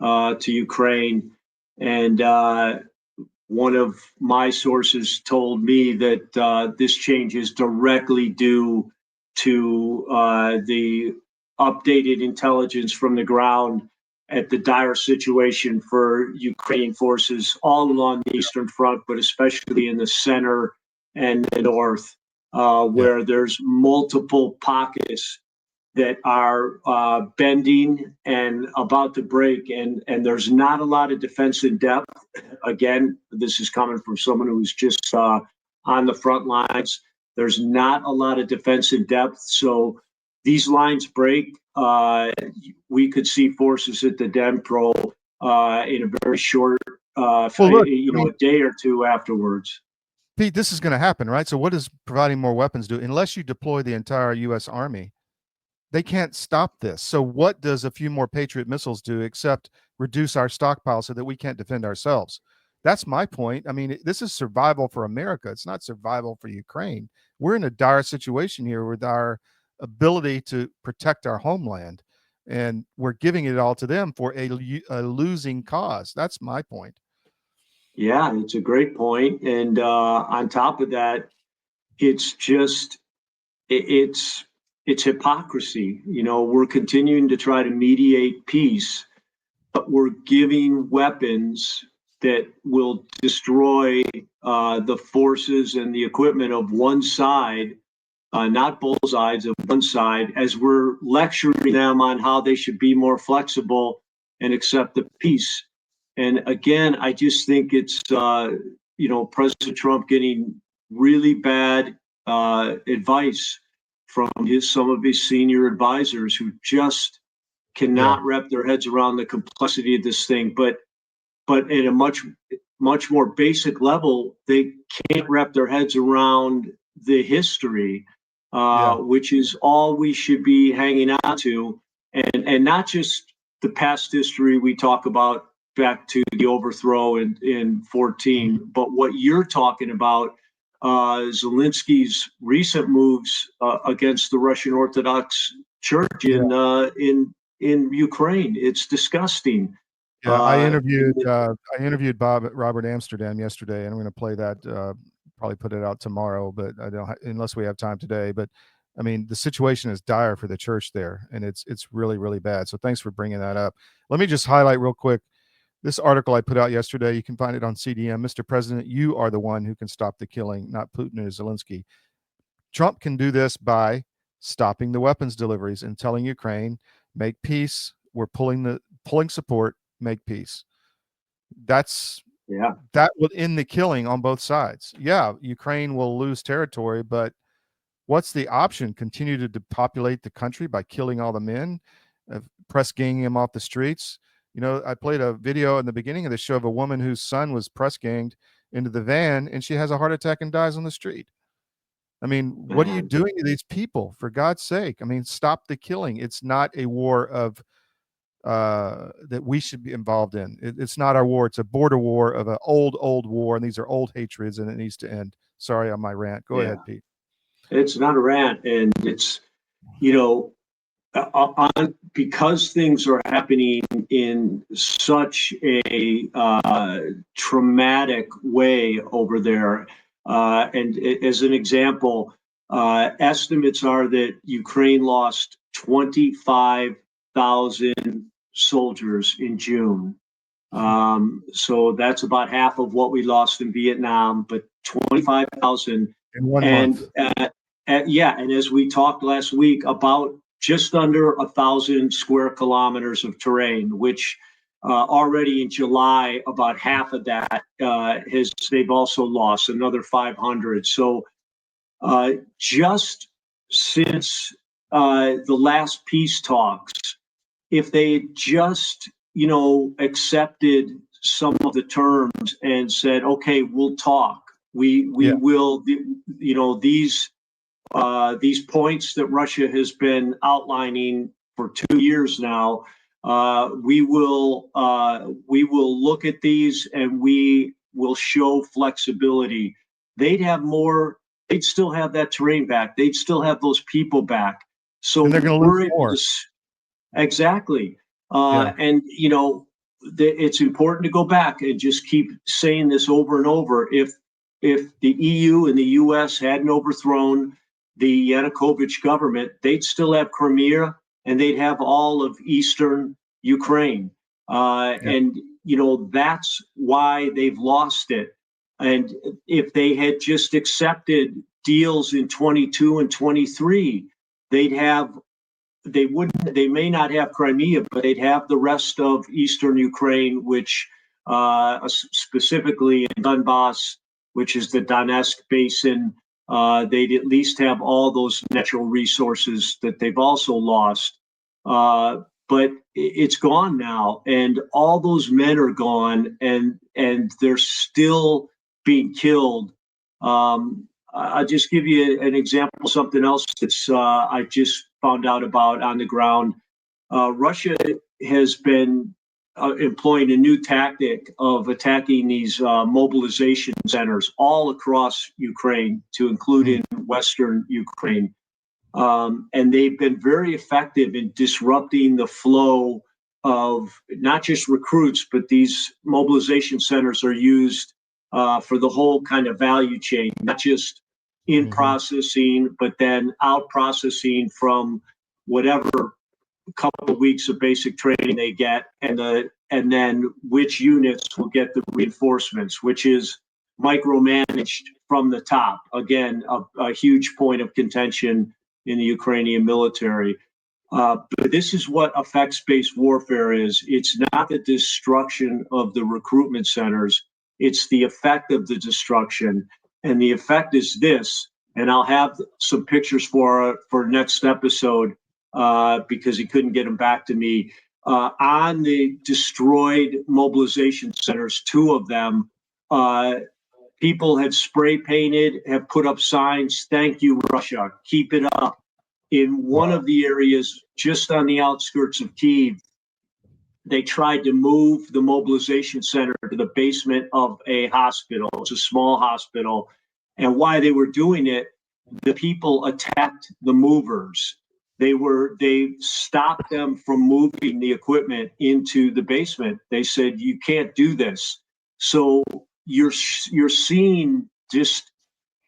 to Ukraine. And one of my sources told me that this change is directly due to the updated intelligence from the ground at the dire situation for Ukrainian forces all along the Eastern Front, but especially in the center and the north, where there's multiple pockets that are bending and about to break, and there's not a lot of defense in depth. Again, this is coming from someone who's just on the front lines. There's not a lot of defense in depth, so these lines break. We could see forces at the Dnipro in a very short, a day or two afterwards. Pete, this is going to happen, right? So what does providing more weapons do? Unless you deploy the entire U.S. Army, they can't stop this. So what does a few more Patriot missiles do except reduce our stockpile so that we can't defend ourselves? That's my point. I mean, this is survival for America. It's not survival for Ukraine. We're in a dire situation here with our ability to protect our homeland, and we're giving it all to them for a losing cause. That's my point. Yeah, it's a great point. And on top of that, it's just, it's hypocrisy. We're continuing to try to mediate peace, but we're giving weapons that will destroy the forces and the equipment of one side, not both sides, of one side, as we're lecturing them on how they should be more flexible and accept the peace. And again, I just think it's, President Trump getting really bad advice from some of his senior advisors who just cannot wrap their heads around the complexity of this thing. But at a much more basic level, they can't wrap their heads around the history which is all we should be hanging on to, and not just the past history we talk about back to the overthrow in 14, but what you're talking about, Zelensky's recent moves against the Russian Orthodox Church in Ukraine. It's disgusting. Yeah, I interviewed Robert Amsterdam yesterday, and I'm going to play that. Probably put it out tomorrow, but I don't unless we have time today. But I mean, the situation is dire for the church there, and it's really, really bad. So thanks for bringing that up. Let me just highlight real quick this article I put out yesterday. You can find it on CDM. Mr. President, you are the one who can stop the killing, not Putin or Zelensky. Trump can do this by stopping the weapons deliveries and telling Ukraine, make peace. We're pulling support, make peace. That would end the killing on both sides. Yeah, Ukraine will lose territory, but what's the option? Continue to depopulate the country by killing all the men, press ganging them off the streets? You know, I played a video in the beginning of the show of a woman whose son was press ganged into the van, and she has a heart attack and dies on the street. I mean, what are you doing to these people, for God's sake? I mean, stop the killing. It's not a war of that we should be involved in. It's not our war. It's a border war of an old war, and these are old hatreds, and it needs to end. Sorry on my rant. Go ahead, Pete. It's not a rant, and it's, you know, because things are happening in such a traumatic way over there. And as an example, estimates are that Ukraine lost 25,000 soldiers in June. So that's about half of what we lost in Vietnam, but 25,000 in 1 month. And as we talked last week, about just under 1,000 square kilometers of terrain, which already in July, about half of that they've also lost another 500. So just since the last peace talks, if they had just, you know, accepted some of the terms and said, okay, we'll talk. We will, you know, these points that Russia has been outlining for 2 years now, we will look at these and we will show flexibility. They'd still have that terrain back. They'd still have those people back. So and they're going to lose more. Exactly. And, you know, it's important to go back and just keep saying this over and over. If the EU and the US hadn't overthrown the Yanukovych government, they'd still have Crimea and they'd have all of eastern Ukraine. And, you know, that's why they've lost it. And if they had just accepted deals in 22 and 23, they may not have Crimea, but they'd have the rest of eastern Ukraine, which specifically in Donbass, which is the Donetsk basin. They'd at least have all those natural resources that they've also lost. But it's gone now, and all those men are gone, and they're still being killed. I'll just give you an example, something else that's I just found out about on the ground. Russia has been employing a new tactic of attacking these mobilization centers all across Ukraine, to include in Western Ukraine. And they've been very effective in disrupting the flow of not just recruits, but these mobilization centers are used for the whole kind of value chain, not just in processing, but then out processing from whatever couple of weeks of basic training they get, and then which units will get the reinforcements, which is micromanaged from the top. Again, a huge point of contention in the Ukrainian military. But this is what effects-based warfare is. It's not the destruction of the recruitment centers. It's the effect of the destruction. And the effect is this, and I'll have some pictures for next episode, because he couldn't get them back to me. On the destroyed mobilization centers, 2 of them, people have spray painted, have put up signs, "Thank you, Russia, keep it up." In one of the areas just on the outskirts of Kyiv, they tried to move the mobilization center to the basement of a hospital. It's a small hospital. And while they were doing it, the people attacked the movers. They stopped them from moving the equipment into the basement. They said, "You can't do this." So you're seeing just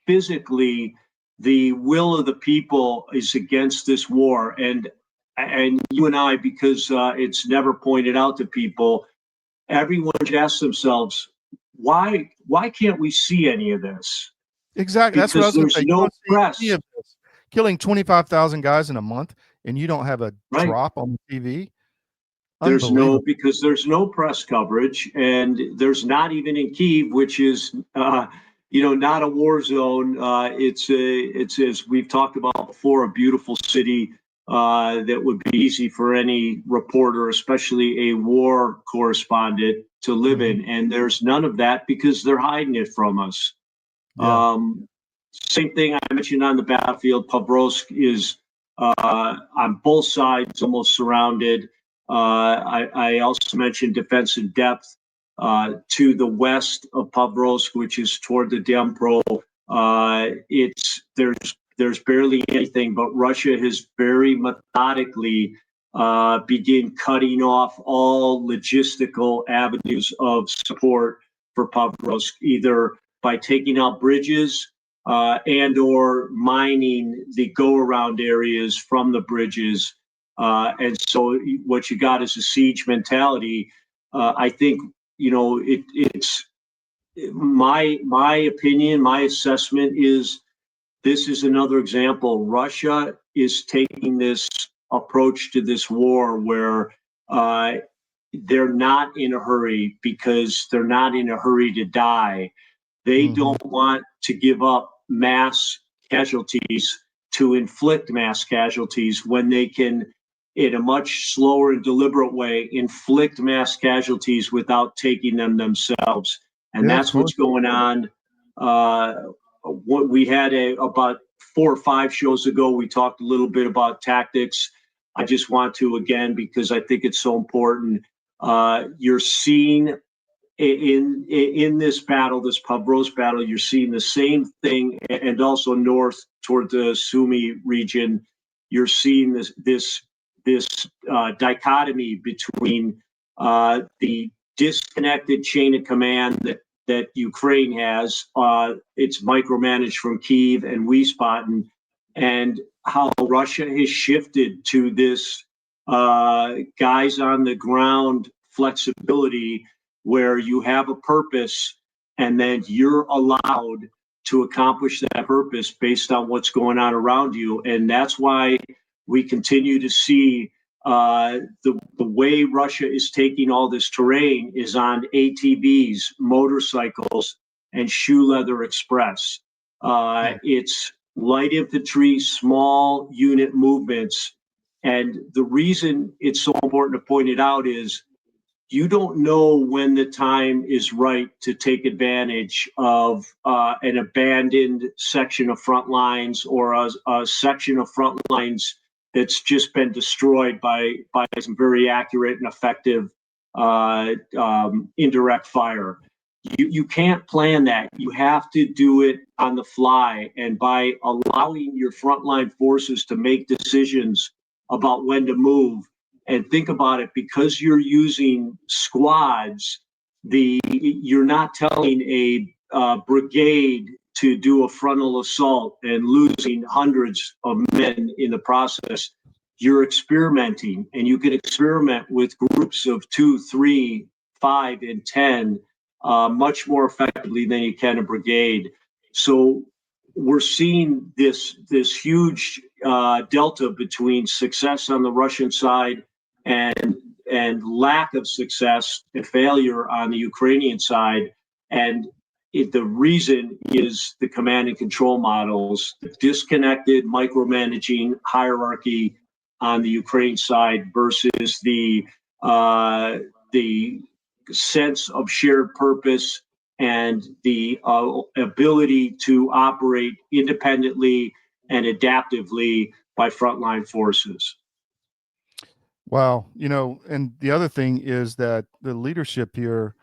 physically the will of the people is against this war. And you and I, because it's never pointed out to people, everyone should ask themselves, why can't we see any of this? Exactly. That's what I was Because going to say. there's no press. Killing 25,000 guys in a month, and you don't have a drop on the TV. Because there's no press coverage, and there's not even in Kyiv, which is not a war zone. It's as we've talked about before, a beautiful city that would be easy for any reporter, especially a war correspondent, to live in. And there's none of that because they're hiding it from us. Yeah. Same thing I mentioned on the battlefield. Pavlovsk is on both sides, almost surrounded. I also mentioned defensive depth to the west of Pavlovsk, which is toward the Dnipro. There's barely anything, but Russia has very methodically begun cutting off all logistical avenues of support for Pavlovsk, either by taking out bridges and or mining the go-around areas from the bridges. And so what you got is a siege mentality. I think, it's my opinion, my assessment is this is another example. Russia is taking this approach to this war where they're not in a hurry because they're not in a hurry to die. They don't want to give up mass casualties to inflict mass casualties when they can, in a much slower and deliberate way, inflict mass casualties without taking them themselves. And that's what's going on. What we had about 4 or 5 shows ago, we talked a little bit about tactics. I just want to, again, because I think it's so important. You're seeing in this battle, this Pavlovsk battle, you're seeing the same thing, and also north toward the Sumy region, you're seeing this dichotomy between the disconnected chain of command that Ukraine has. It's micromanaged from Kyiv and Wiesbaden, and how Russia has shifted to this guys on the ground flexibility where you have a purpose and then you're allowed to accomplish that purpose based on what's going on around you. And that's why we continue to see the way Russia is taking all this terrain is on ATVs, motorcycles, and shoe leather express. It's light infantry, small unit movements. And the reason it's so important to point it out is you don't know when the time is right to take advantage of an abandoned section of front lines or a section of front lines that's just been destroyed by some very accurate and effective indirect fire. You can't plan that. You have to do it on the fly. And by allowing your frontline forces to make decisions about when to move, and think about it, because you're using squads, you're not telling a brigade to do a frontal assault and losing hundreds of men in the process. You're experimenting, and you can experiment with groups of 2, 3, 5, and 10 much more effectively than you can a brigade. So we're seeing this huge delta between success on the Russian side and lack of success and failure on the Ukrainian side. And the reason is the command and control models, the disconnected micromanaging hierarchy on the Ukraine side versus the sense of shared purpose and the ability to operate independently and adaptively by frontline forces. Wow. And the other thing is that the leadership here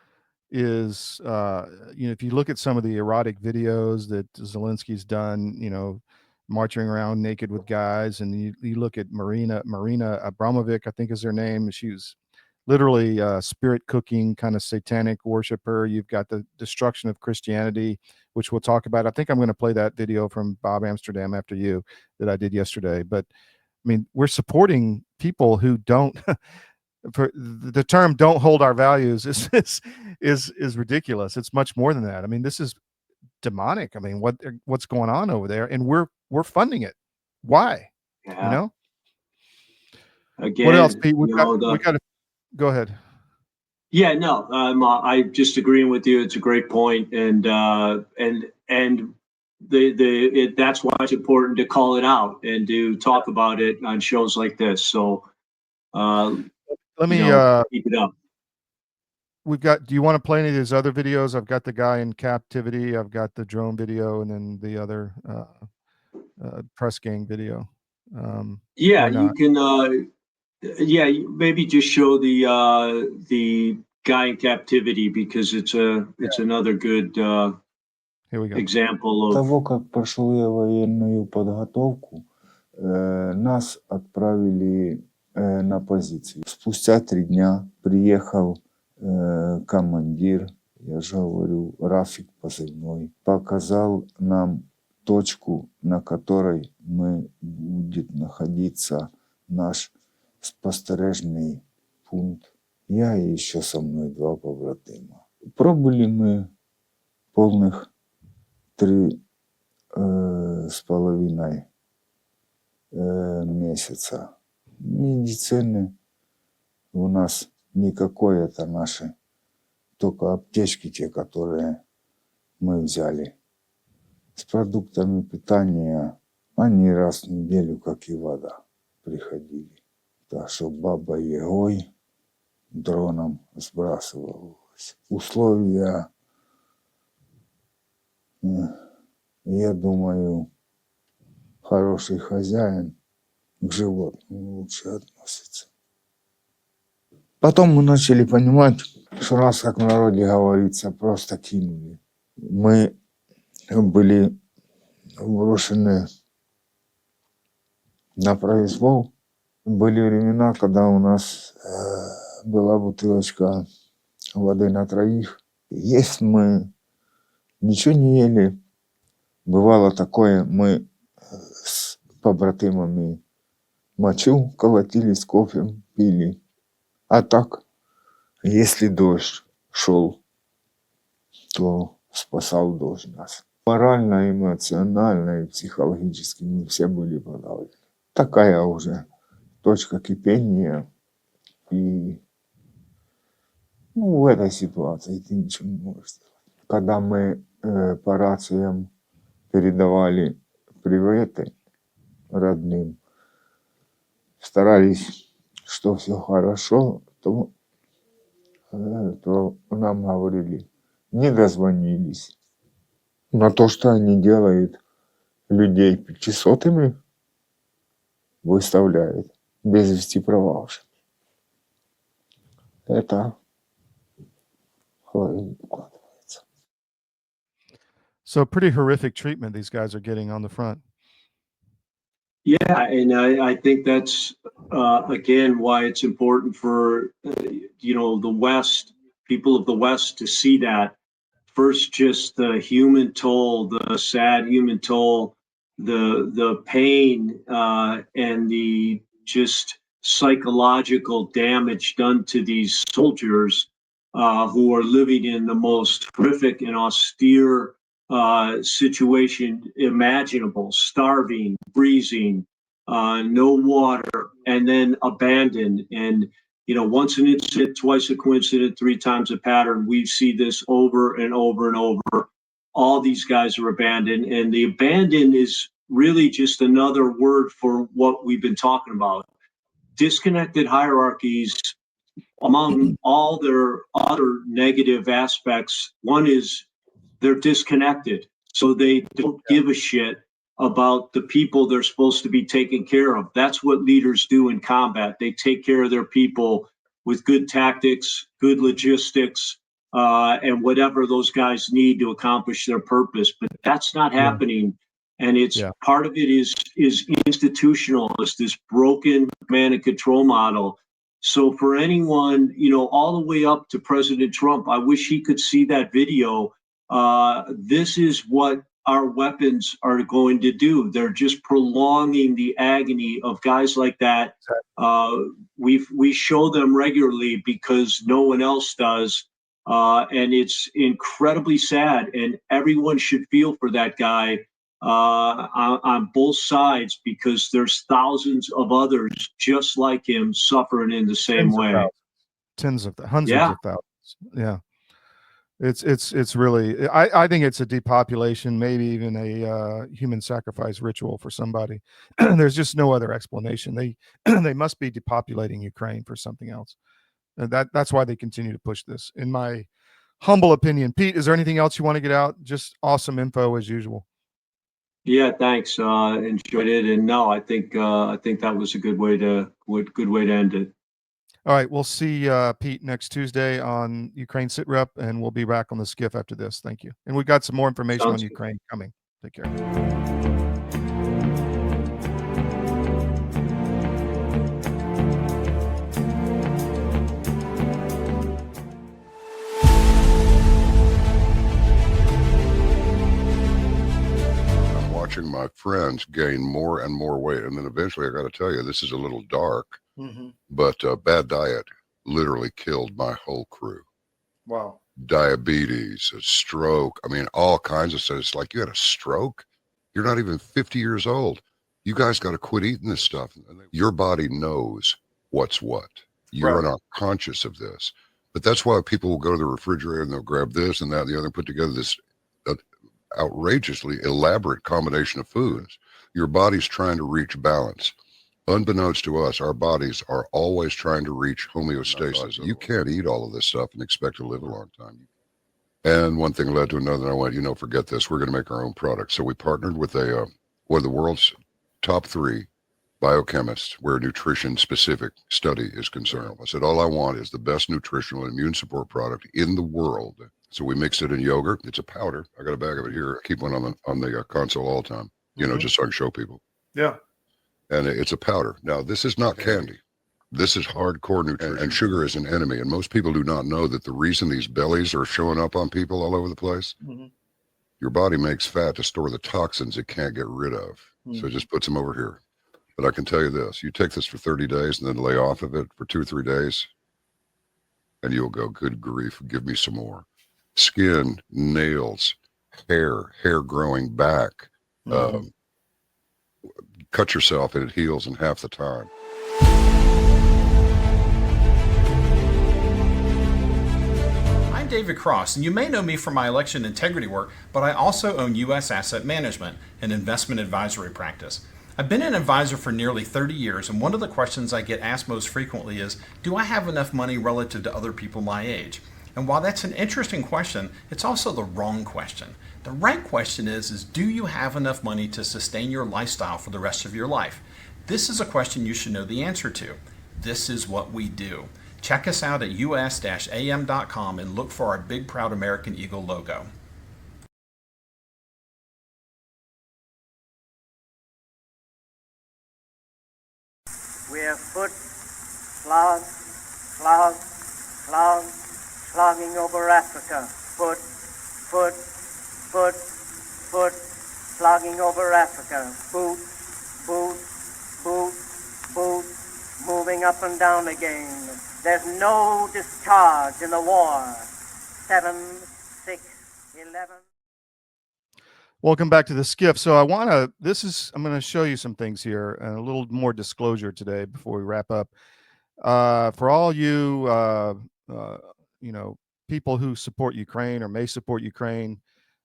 is, if you look at some of the erotic videos that Zelensky's done, marching around naked with guys, and you look at Marina Abramovic, I think is her name. She was literally spirit cooking, kind of satanic worshiper. You've got the destruction of Christianity, which we'll talk about. I think I'm going to play that video from Bob Amsterdam after you that I did yesterday. But I mean, we're supporting people who don't. For the term "don't hold our values" is ridiculous. It's much more than that. I mean, this is demonic. I mean, what's going on over there, and we're funding it. Why? Yeah. Again, what else, Pete? We got to go ahead. Yeah, no, I just agreeing with you. It's a great point, and that's why it's important to call it out and to talk about it on shows like this. So let me keep it up. Do you want to play any of these other videos? I've got the guy in captivity. I've got the drone video, and then the other press gang video. Yeah, you can. Maybe just show the guy in captivity, because it's another good Here we go. example of того, как прошли военную подготовку, нас отправили на позицию. Спустя 3 дня приехал командир, я же говорю, Рафик позывной, показал нам точку, на которой будет находиться наш спостережный пункт. Я и еще со мной 2 побратима. Пробыли мы полных 3,5 месяца. Медицины у нас никакой, это наши, только аптечки те, которые мы взяли. С продуктами питания они раз в неделю, как и вода, приходили. Так что Баба Ягой дроном сбрасывалось. Условия, я думаю, хороший хозяин к животным лучше относится. Потом мы начали понимать, что нас, как в народе говорится, просто кинули. Мы были брошены на произвол. Были времена, когда у нас была бутылочка воды на 3. Если мы ничего не ели, бывало такое, мы с побратимами мочу колотили, с кофе пили. А так, если дождь шел, то спасал дождь нас. Морально, эмоционально и психологически мы все были подавлены. Такая уже точка кипения. И в этой ситуации ты ничего не можешь сделать. Когда мы по рациям передавали приветы родным, старались, что все хорошо, то нам говорили, не дозвонились. На то, что они делают людей 500-ми, выставляют без вести пропавшими. Это укладывается. So pretty horrific treatment these guys are getting on the front. Yeah, and I think that's again why it's important for the West, people of the West, to see that first, just the human toll, the sad human toll, the pain, and the just psychological damage done to these soldiers who are living in the most horrific and austere situation imaginable, starving, freezing, no water, and then abandoned. And, once an incident, twice a coincidence, 3 times a pattern. We see this over and over and over. All these guys are abandoned, and the abandoned is really just another word for what we've been talking about. Disconnected hierarchies among all their other negative aspects, one is they're disconnected. So they don't give a shit about the people they're supposed to be taking care of. That's what leaders do in combat. They take care of their people with good tactics, good logistics, and whatever those guys need to accomplish their purpose. But that's not happening. And it's part of it is institutional. It's this broken command and control model. So for anyone, all the way up to President Trump, I wish he could see that video. This is what our weapons are going to do. They're just prolonging the agony of guys like that. We show them regularly because no one else does. And it's incredibly sad. And everyone should feel for that guy on both sides, because there's thousands of others just like him suffering in the same way. Hundreds of thousands. Yeah. It's really, I think it's a depopulation, maybe even a human sacrifice ritual for somebody. There's just no other explanation. They must be depopulating Ukraine for something else. And that's why they continue to push this, in my humble opinion. Pete, is there anything else you want to get out? Just awesome info as usual. Yeah, thanks. Enjoyed it. And no, I think that was a good way to end it. All right, we'll see Pete next Tuesday on Ukraine SitRep, and we'll be back on the SCIF after this. Thank you. And we've got some more information on Ukraine coming. Take care. I'm watching my friends gain more and more weight, and then eventually, I got to tell you, this is a little dark. But bad diet literally killed my whole crew. Wow. Diabetes, a stroke. I mean, all kinds of stuff. It's like, you had a stroke? You're not even 50 years old. You guys got to quit eating this stuff. Your body knows what's what. You're not conscious of this. But that's why people will go to the refrigerator and they'll grab this and that and the other and put together this outrageously elaborate combination of foods. Your body's trying to reach balance. Unbeknownst to us, our bodies are always trying to reach homeostasis. You can't eat all of this stuff and expect to live a long time. And one thing led to another, and I went, forget this. We're going to make our own product. So we partnered with one of the world's top 3 biochemists where nutrition-specific study is concerned. I said, all I want is the best nutritional and immune support product in the world. So we mixed it in yogurt. It's a powder. I got a bag of it here. I keep one on the console all the time, just so I can show people. Yeah. And it's a powder. Now, this is not candy. This is hardcore nutrition, and sugar is an enemy. And most people do not know that the reason these bellies are showing up on people all over the place, your body makes fat to store the toxins it can't get rid of. So it just puts them over here. But I can tell you this, you take this for 30 days and then lay off of it for 2 or 3 days, and you'll go, good grief, give me some more. Skin, nails, hair growing back, cut yourself and it heals in half the time. I'm David Cross, and you may know me from my election integrity work, but I also own U.S. Asset Management, an investment advisory practice. I've been an advisor for nearly 30 years, and one of the questions I get asked most frequently is, do I have enough money relative to other people my age? And while that's an interesting question, it's also the wrong question. The right question is do you have enough money to sustain your lifestyle for the rest of your life? This is a question you should know the answer to. This is what we do. Check us out at us-am.com and look for our big proud American Eagle logo. We have foot, slogging over Africa. Foot, slogging over Africa. Boot, moving up and down again. There's no discharge in the war. 7, 6, 11. Welcome back to the SCIF. So I'm going to show you some things here and a little more disclosure today before we wrap up. For all you, people who support Ukraine or may support Ukraine,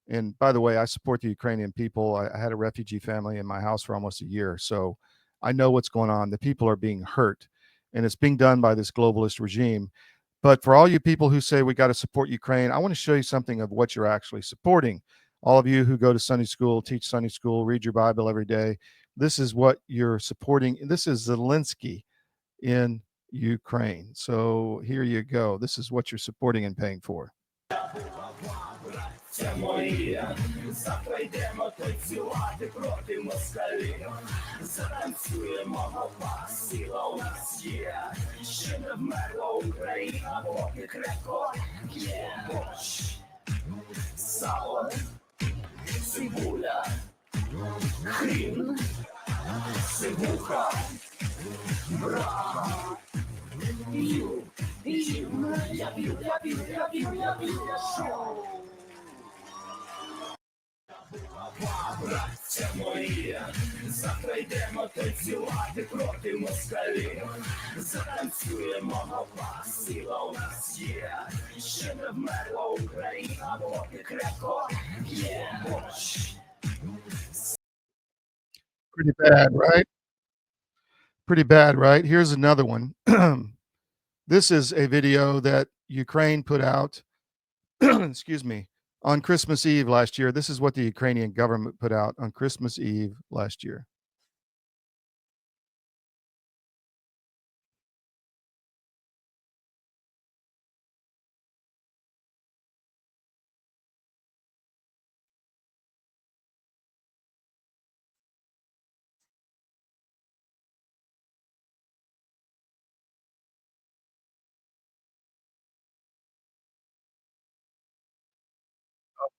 and by the way, I support the Ukrainian people. I had a refugee family in my house for almost a year, so I know what's going on. The people are being hurt. and it's being done by this globalist regime. But for all you people who say we got to support Ukraine, I want to show you something of what you're actually supporting. All of you who go to Sunday school, teach Sunday school, read your Bible every day, this is what you're supporting. This is Zelensky in Ukraine. So here you go. This is what you're supporting and paying for. Браття мої, завтра йдемо танцювати проти москалів. Затанцюємо, мова, сила у нас є. Ще не вмерла Україна, поки крепко є. Pretty bad, right? Pretty bad, right? Here's another one. This is a video that Ukraine put out, excuse me, on Christmas Eve last year. This is what the Ukrainian government put out on Christmas Eve last year.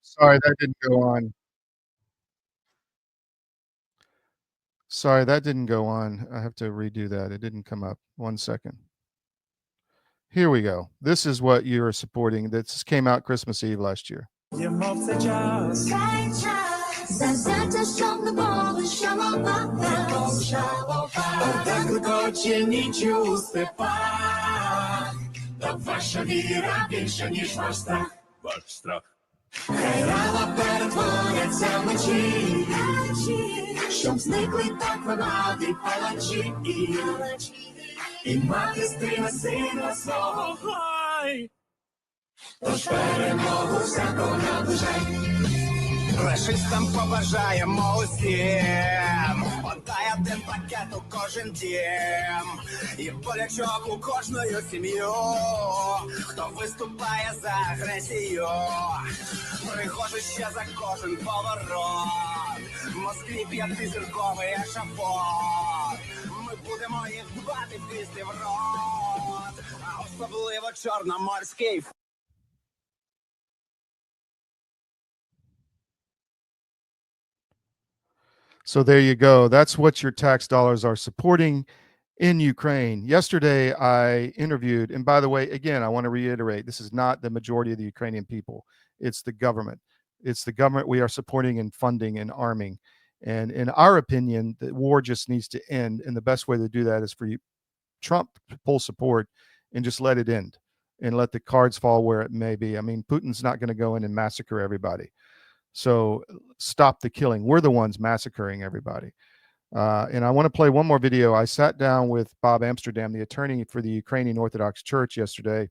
Sorry, that didn't go on. Sorry, that didn't go on. I have to redo that. It didn't come up. 1 second. Here we go. This is what you're supporting. This came out Christmas Eve last year. Хай рана перетворяться вночі, щоб зникли так винаві палачі, і мати стине сина свого, хай, тож перемогу всякого наближай. Рашистам побажаємо усім, подай один пакет у кожен дім, і болячок у кожною сім'ю, хто виступає за агресію, пригоже ще за кожен поворот, в Москві п'ятизірковий ешафот, ми будемо їх дбати в пісні в рот, а особливо чорноморський. So there you go. That's what your tax dollars are supporting in Ukraine. Yesterday, I interviewed, and by the way, again, I want to reiterate, this is not the majority of the Ukrainian people. It's the government. It's the government we are supporting and funding and arming. And in our opinion, the war just needs to end. And the best way to do that is for Trump to pull support and just let it end and let the cards fall where it may be. I mean, Putin's not going to go in and massacre everybody. So stop the killing. We're the ones massacring everybody. And I want to play one more video. I sat down with Bob Amsterdam, the attorney for the Ukrainian Orthodox Church, yesterday.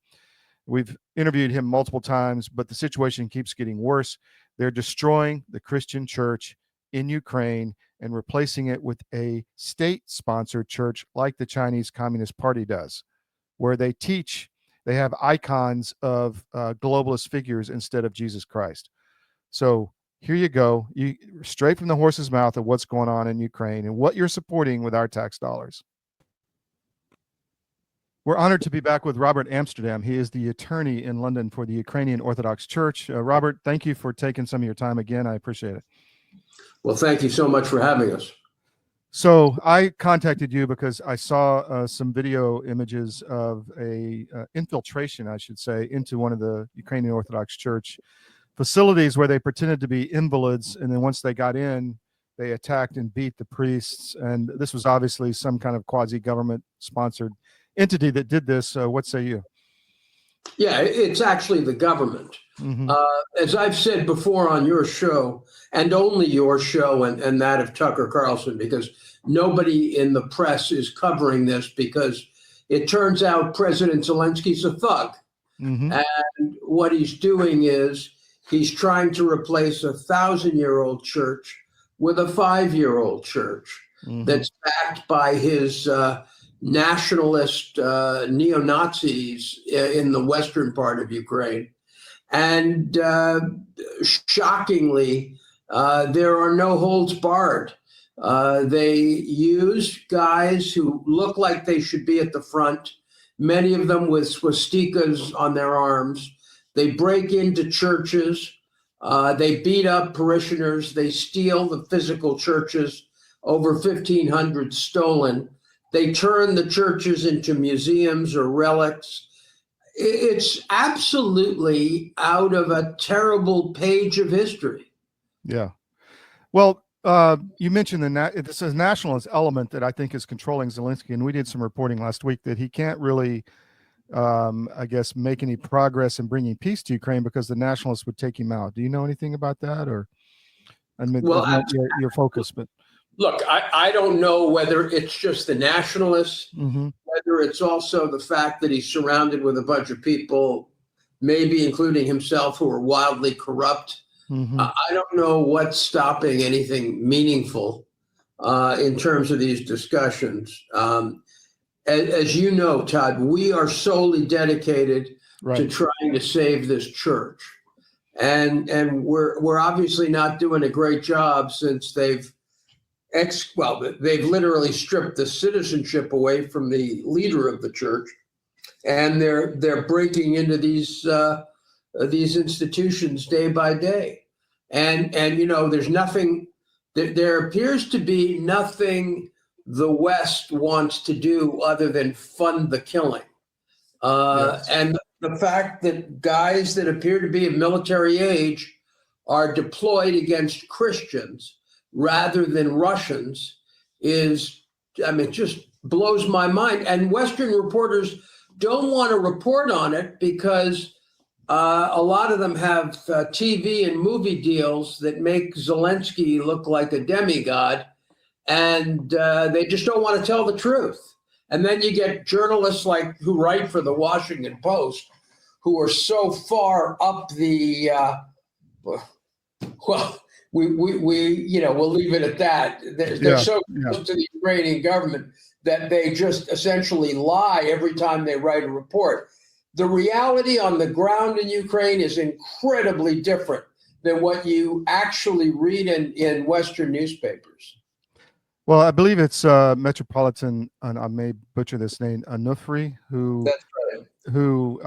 We've interviewed him multiple times, but the situation keeps getting worse. They're destroying the Christian church in Ukraine and replacing it with a state-sponsored church like the Chinese Communist Party does, where they have icons of globalist figures instead of Jesus Christ. So here you go, straight from the horse's mouth of what's going on in Ukraine and what you're supporting with our tax dollars. We're honored to be back with Robert Amsterdam. He is the attorney in London for the Ukrainian Orthodox Church. Robert, thank you for taking some of your time again. I appreciate it. Well, thank you so much for having us. So I contacted you because I saw some video images of a infiltration, I should say, into one of the Ukrainian Orthodox Church facilities where they pretended to be invalids, and then once they got in, they attacked and beat the priests. And this was obviously some kind of quasi-government sponsored entity that did this. What say you? Yeah, it's actually the government. Mm-hmm. As I've said before on your show, and only your show and that of Tucker Carlson, because nobody in the press is covering this because it turns out President Zelensky's a thug. And what he's doing is he's trying to replace a 1,000-year-old church with a 5-year-old church that's backed by his nationalist neo-Nazis in the western part of Ukraine. And shockingly, there are no holds barred. They use guys who look like they should be at the front, many of them with swastikas on their arms. They break into churches. They beat up parishioners. They steal the physical churches, over 1,500 stolen. They turn the churches into museums or relics. It's absolutely out of a terrible page of history. Yeah. Well, you mentioned this is nationalist element that I think is controlling Zelensky, and we did some reporting last week that he can't really, I guess, make any progress in bringing peace to Ukraine because the nationalists would take him out. Do you know anything about that, or I mean, well, that's not your focus? But look, I don't know whether it's just the nationalists, whether it's also the fact that he's surrounded with a bunch of people, maybe including himself, who are wildly corrupt. I don't know what's stopping anything meaningful in terms of these discussions. As you know, Todd, we are solely dedicated to trying to save this church, and we're obviously not doing a great job since they've literally stripped the citizenship away from the leader of the church, and they're breaking into these institutions day by day. And you know, there's nothing, there appears to be nothing the West wants to do other than fund the killing. And the fact that guys that appear to be of military age are deployed against Christians rather than Russians is, I mean, it just blows my mind. And Western reporters don't want to report on it because a lot of them have TV and movie deals that make Zelensky look like a demigod, and they just don't want to tell the truth. And then you get journalists like who write for the Washington Post, who are so far up the we'll leave it at that. They're so close to the Ukrainian government that they just essentially lie every time they write a report. The reality on the ground in Ukraine is incredibly different than what you actually read in Western newspapers. well, I believe it's Metropolitan, and I may butcher this name, Anufri, who That's right. who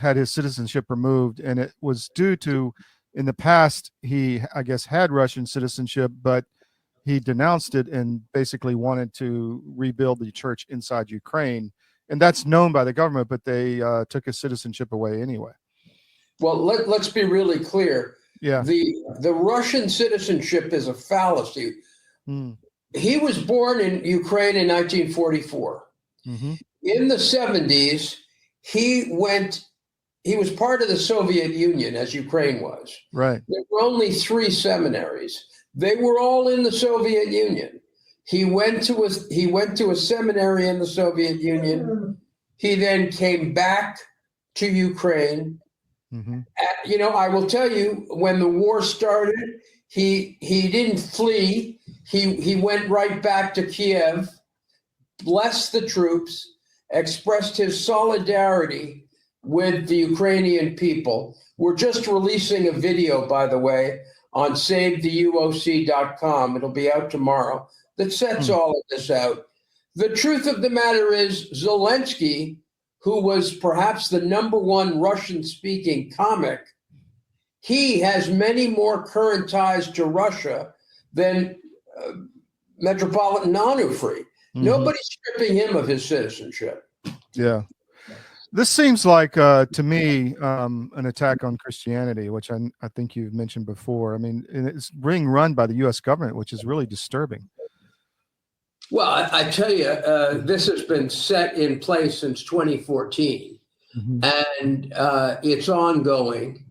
had his citizenship removed, and it was due to, in the past, he, I guess, had Russian citizenship, but he denounced it and basically wanted to rebuild the church inside Ukraine. And that's known by the government, but they took his citizenship away anyway. Well, let's be really clear. Yeah. The Russian citizenship is a fallacy. He was born in Ukraine in 1944. In the 70s, he was part of the Soviet Union, as Ukraine was. Right. There were only 3 seminaries. They were all in the Soviet Union. He went to a seminary in the Soviet Union. He then came back to Ukraine. You know, I will tell you, when the war started, he didn't flee. He went right back to Kiev, blessed the troops, expressed his solidarity with the Ukrainian people. We're just releasing a video, by the way, on SaveTheUOC.com. It'll be out tomorrow. That sets all of this out. The truth of the matter is, Zelensky, who was perhaps the #1 Russian-speaking comic, he has many more current ties to Russia than Metropolitan Onufri. Nobody's stripping him of his citizenship. Yeah. This seems like, to me, an attack on Christianity, which I think you've mentioned before. I mean, it's being run by the U.S. government, which is really disturbing. Well, I tell you, this has been set in place since 2014, and it's ongoing.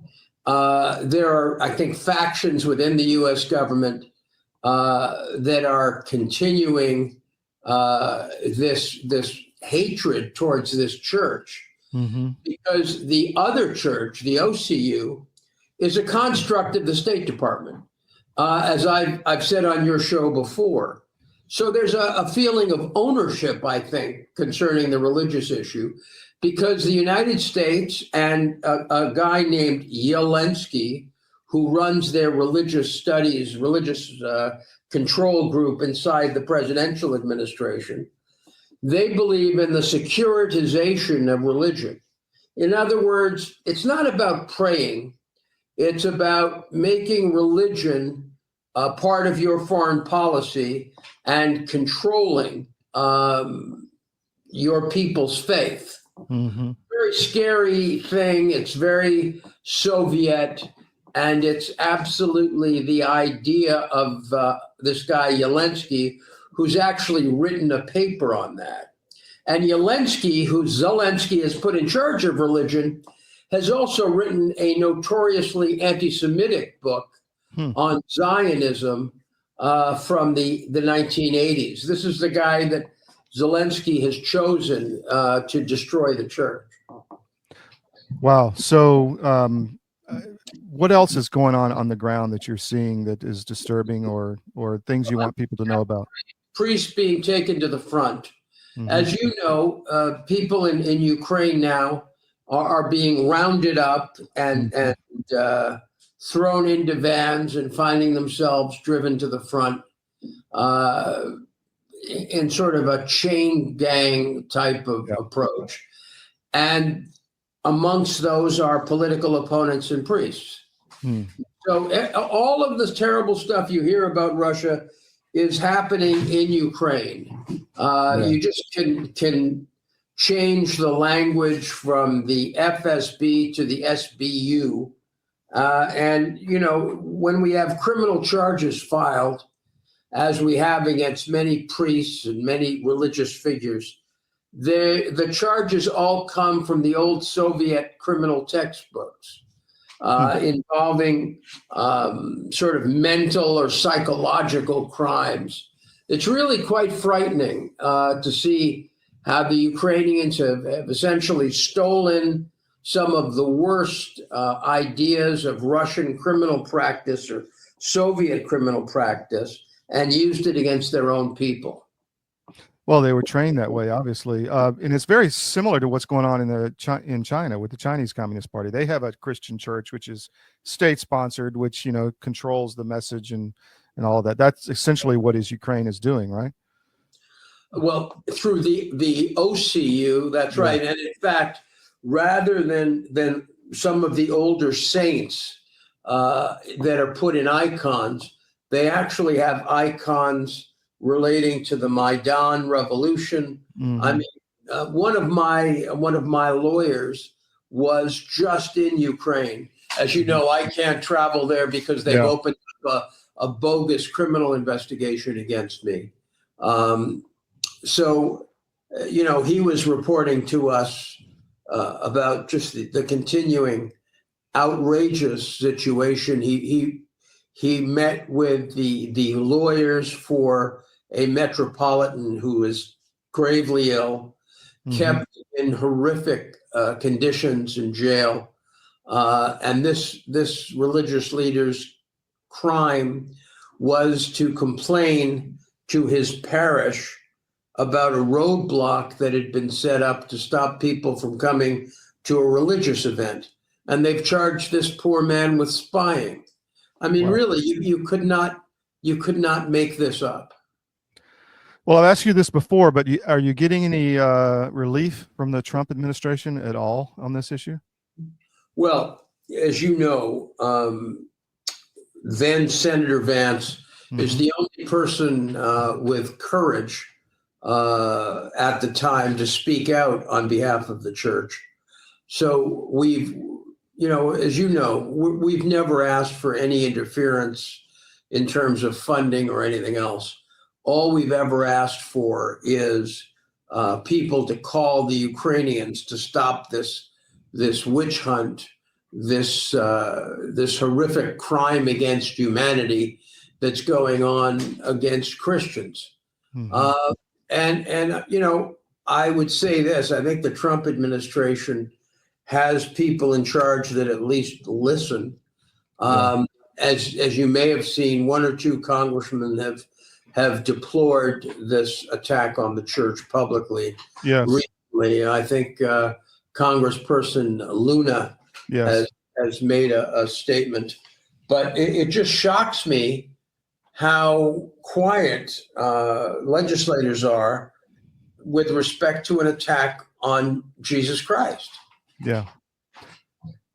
There are, I think, factions within the U.S. government that are continuing this hatred towards this church Mm-hmm. because the other church, the OCU, is a construct of the State Department, as I've said on your show before. So there's a feeling of ownership, I think, concerning the religious issue, because the United States and a guy named Zelensky, who runs their religious studies, religious control group inside the presidential administration, they believe in the securitization of religion. In other words, it's not about praying. It's about making religion a part of your foreign policy and controlling your people's faith. Mm-hmm. Very scary thing. It's very Soviet, and it's absolutely the idea of this guy Zelensky, who's actually written a paper on that. And Zelensky, who Zelensky has put in charge of religion, has also written a notoriously anti-Semitic book on Zionism from the 1980s. This is the guy that Zelensky has chosen to destroy the church. Wow. So what else is going on the ground that you're seeing that is disturbing or things you want people to know about? Priests being taken to the front. Mm-hmm. As you know, people in Ukraine now are being rounded up and thrown into vans and finding themselves driven to the front in sort of a chain gang type of approach. And amongst those are political opponents and priests. So all of this terrible stuff you hear about Russia is happening in Ukraine. You just can change the language from the FSB to the SBU. And, you know, when we have criminal charges filed, as we have against many priests and many religious figures, the charges all come from the old Soviet criminal textbooks involving sort of mental or psychological crimes. It's really quite frightening to see how the Ukrainians have essentially stolen some of the worst ideas of Russian criminal practice or Soviet criminal practice and used it against their own people. Well, they were trained that way, obviously, and it's very similar to what's going on in China with the Chinese Communist Party. They have a Christian church which is state-sponsored, which controls the message and all of that. That's essentially what Ukraine is doing, right? Well, through the OCU, that's right. And in fact, rather than some of the older saints that are put in icons, they actually have icons relating to the Maidan revolution. Mm-hmm. I mean, one of my lawyers was just in Ukraine. As you know, I can't travel there because they've opened up a bogus criminal investigation against me. So, he was reporting to us about just the continuing outrageous situation. He met with the lawyers for a metropolitan who is gravely ill, kept in horrific conditions in jail. And this religious leader's crime was to complain to his parish about a roadblock that had been set up to stop people from coming to a religious event. And they've charged this poor man with spying. I mean, really, you could not make this up. Well, I've asked you this before, but are you getting any relief from the Trump administration at all on this issue? Well, as you know, then Senator Vance is the only person with courage at the time to speak out on behalf of the church. So we've never asked for any interference in terms of funding or anything else. All we've ever asked for is people to call the Ukrainians to stop this witch hunt, this horrific crime against humanity that's going on against Christians. And I would say this, I think the Trump administration has people in charge that at least listen. As you may have seen, one or two congressmen have deplored this attack on the church publicly. Yes. Recently, I think Congressperson Luna Yes. has made a statement, but it just shocks me how quiet legislators are with respect to an attack on Jesus Christ. Yeah.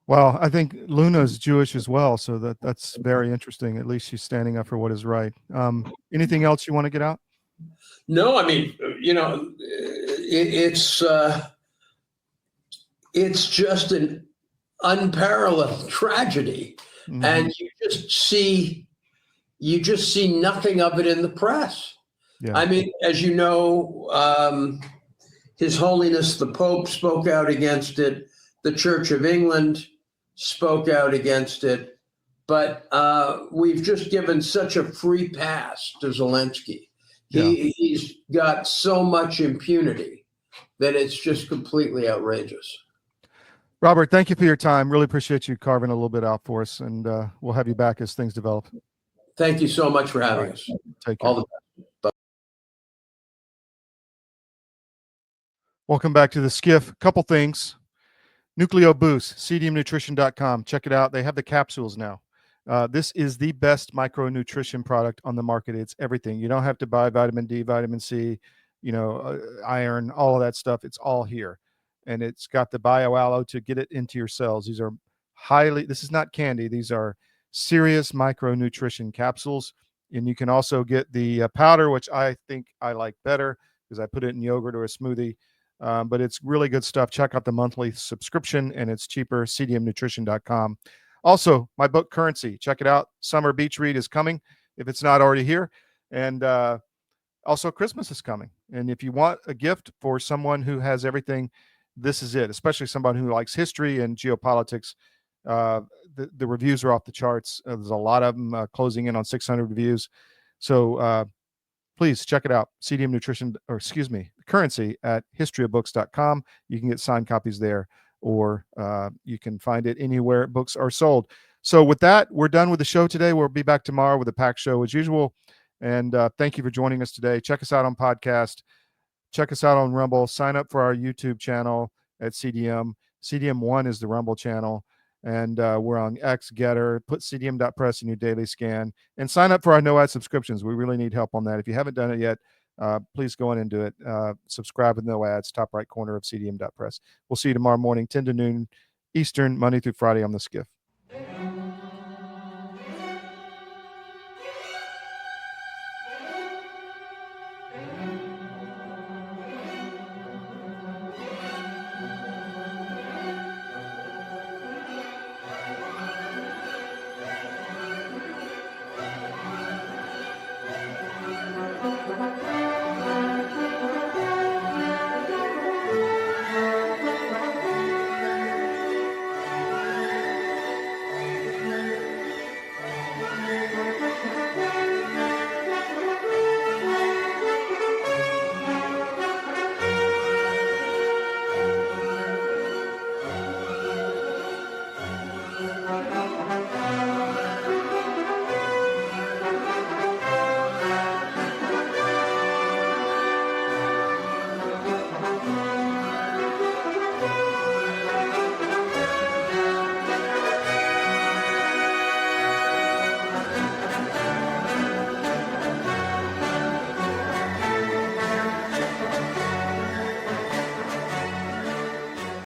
Well, I think Luna's Jewish as well, so that's very interesting. At least she's standing up for what is right. Anything else you want to get out? No, I mean, it's just an unparalleled tragedy, and you just see nothing of it in the press. Yeah. I mean, as you know, His Holiness the Pope spoke out against it. The Church of England spoke out against it, but we've just given such a free pass to Zelensky. He's got so much impunity that it's just completely outrageous. Robert, thank you for your time. Really appreciate you carving a little bit out for us, and we'll have you back as things develop. Thank you so much for having us. Take care. All the best. Bye. Welcome back to the SCIF. Couple things. Nucleo Boost, cdmnutrition.com. Check it out. They have the capsules now. This is the best micronutrition product on the market. It's everything. You don't have to buy vitamin D, vitamin C, iron, all of that stuff. It's all here. And it's got the bioallo to get it into your cells. These are this is not candy. These are serious micronutrition capsules. And you can also get the powder, which I think I like better because I put it in yogurt or a smoothie. But it's really good stuff. Check out the monthly subscription, and it's cheaper, cdmnutrition.com. Also, my book, Currency. Check it out. Summer beach read is coming, if it's not already here. And also, Christmas is coming. And if you want a gift for someone who has everything, this is it, especially somebody who likes history and geopolitics. The reviews are off the charts. There's a lot of them closing in on 600 reviews. So please check it out. CDM Nutrition, Currency at historyofbooks.com. You can get signed copies there, or you can find it anywhere books are sold. So with that, we're done with the show today. We'll be back tomorrow with a packed show as usual. And thank you for joining us today. Check us out on podcast. Check us out on Rumble. Sign up for our YouTube channel at CDM. CDM1 is the Rumble channel. And we're on X, Gettr. Put cdm.press in your daily scan. And sign up for our no-ad subscriptions. We really need help on that. If you haven't done it yet, please go in and do it. Subscribe with no ads, top right corner of cdm.press. We'll see you tomorrow morning, 10 to noon Eastern, Monday through Friday on the SCIF.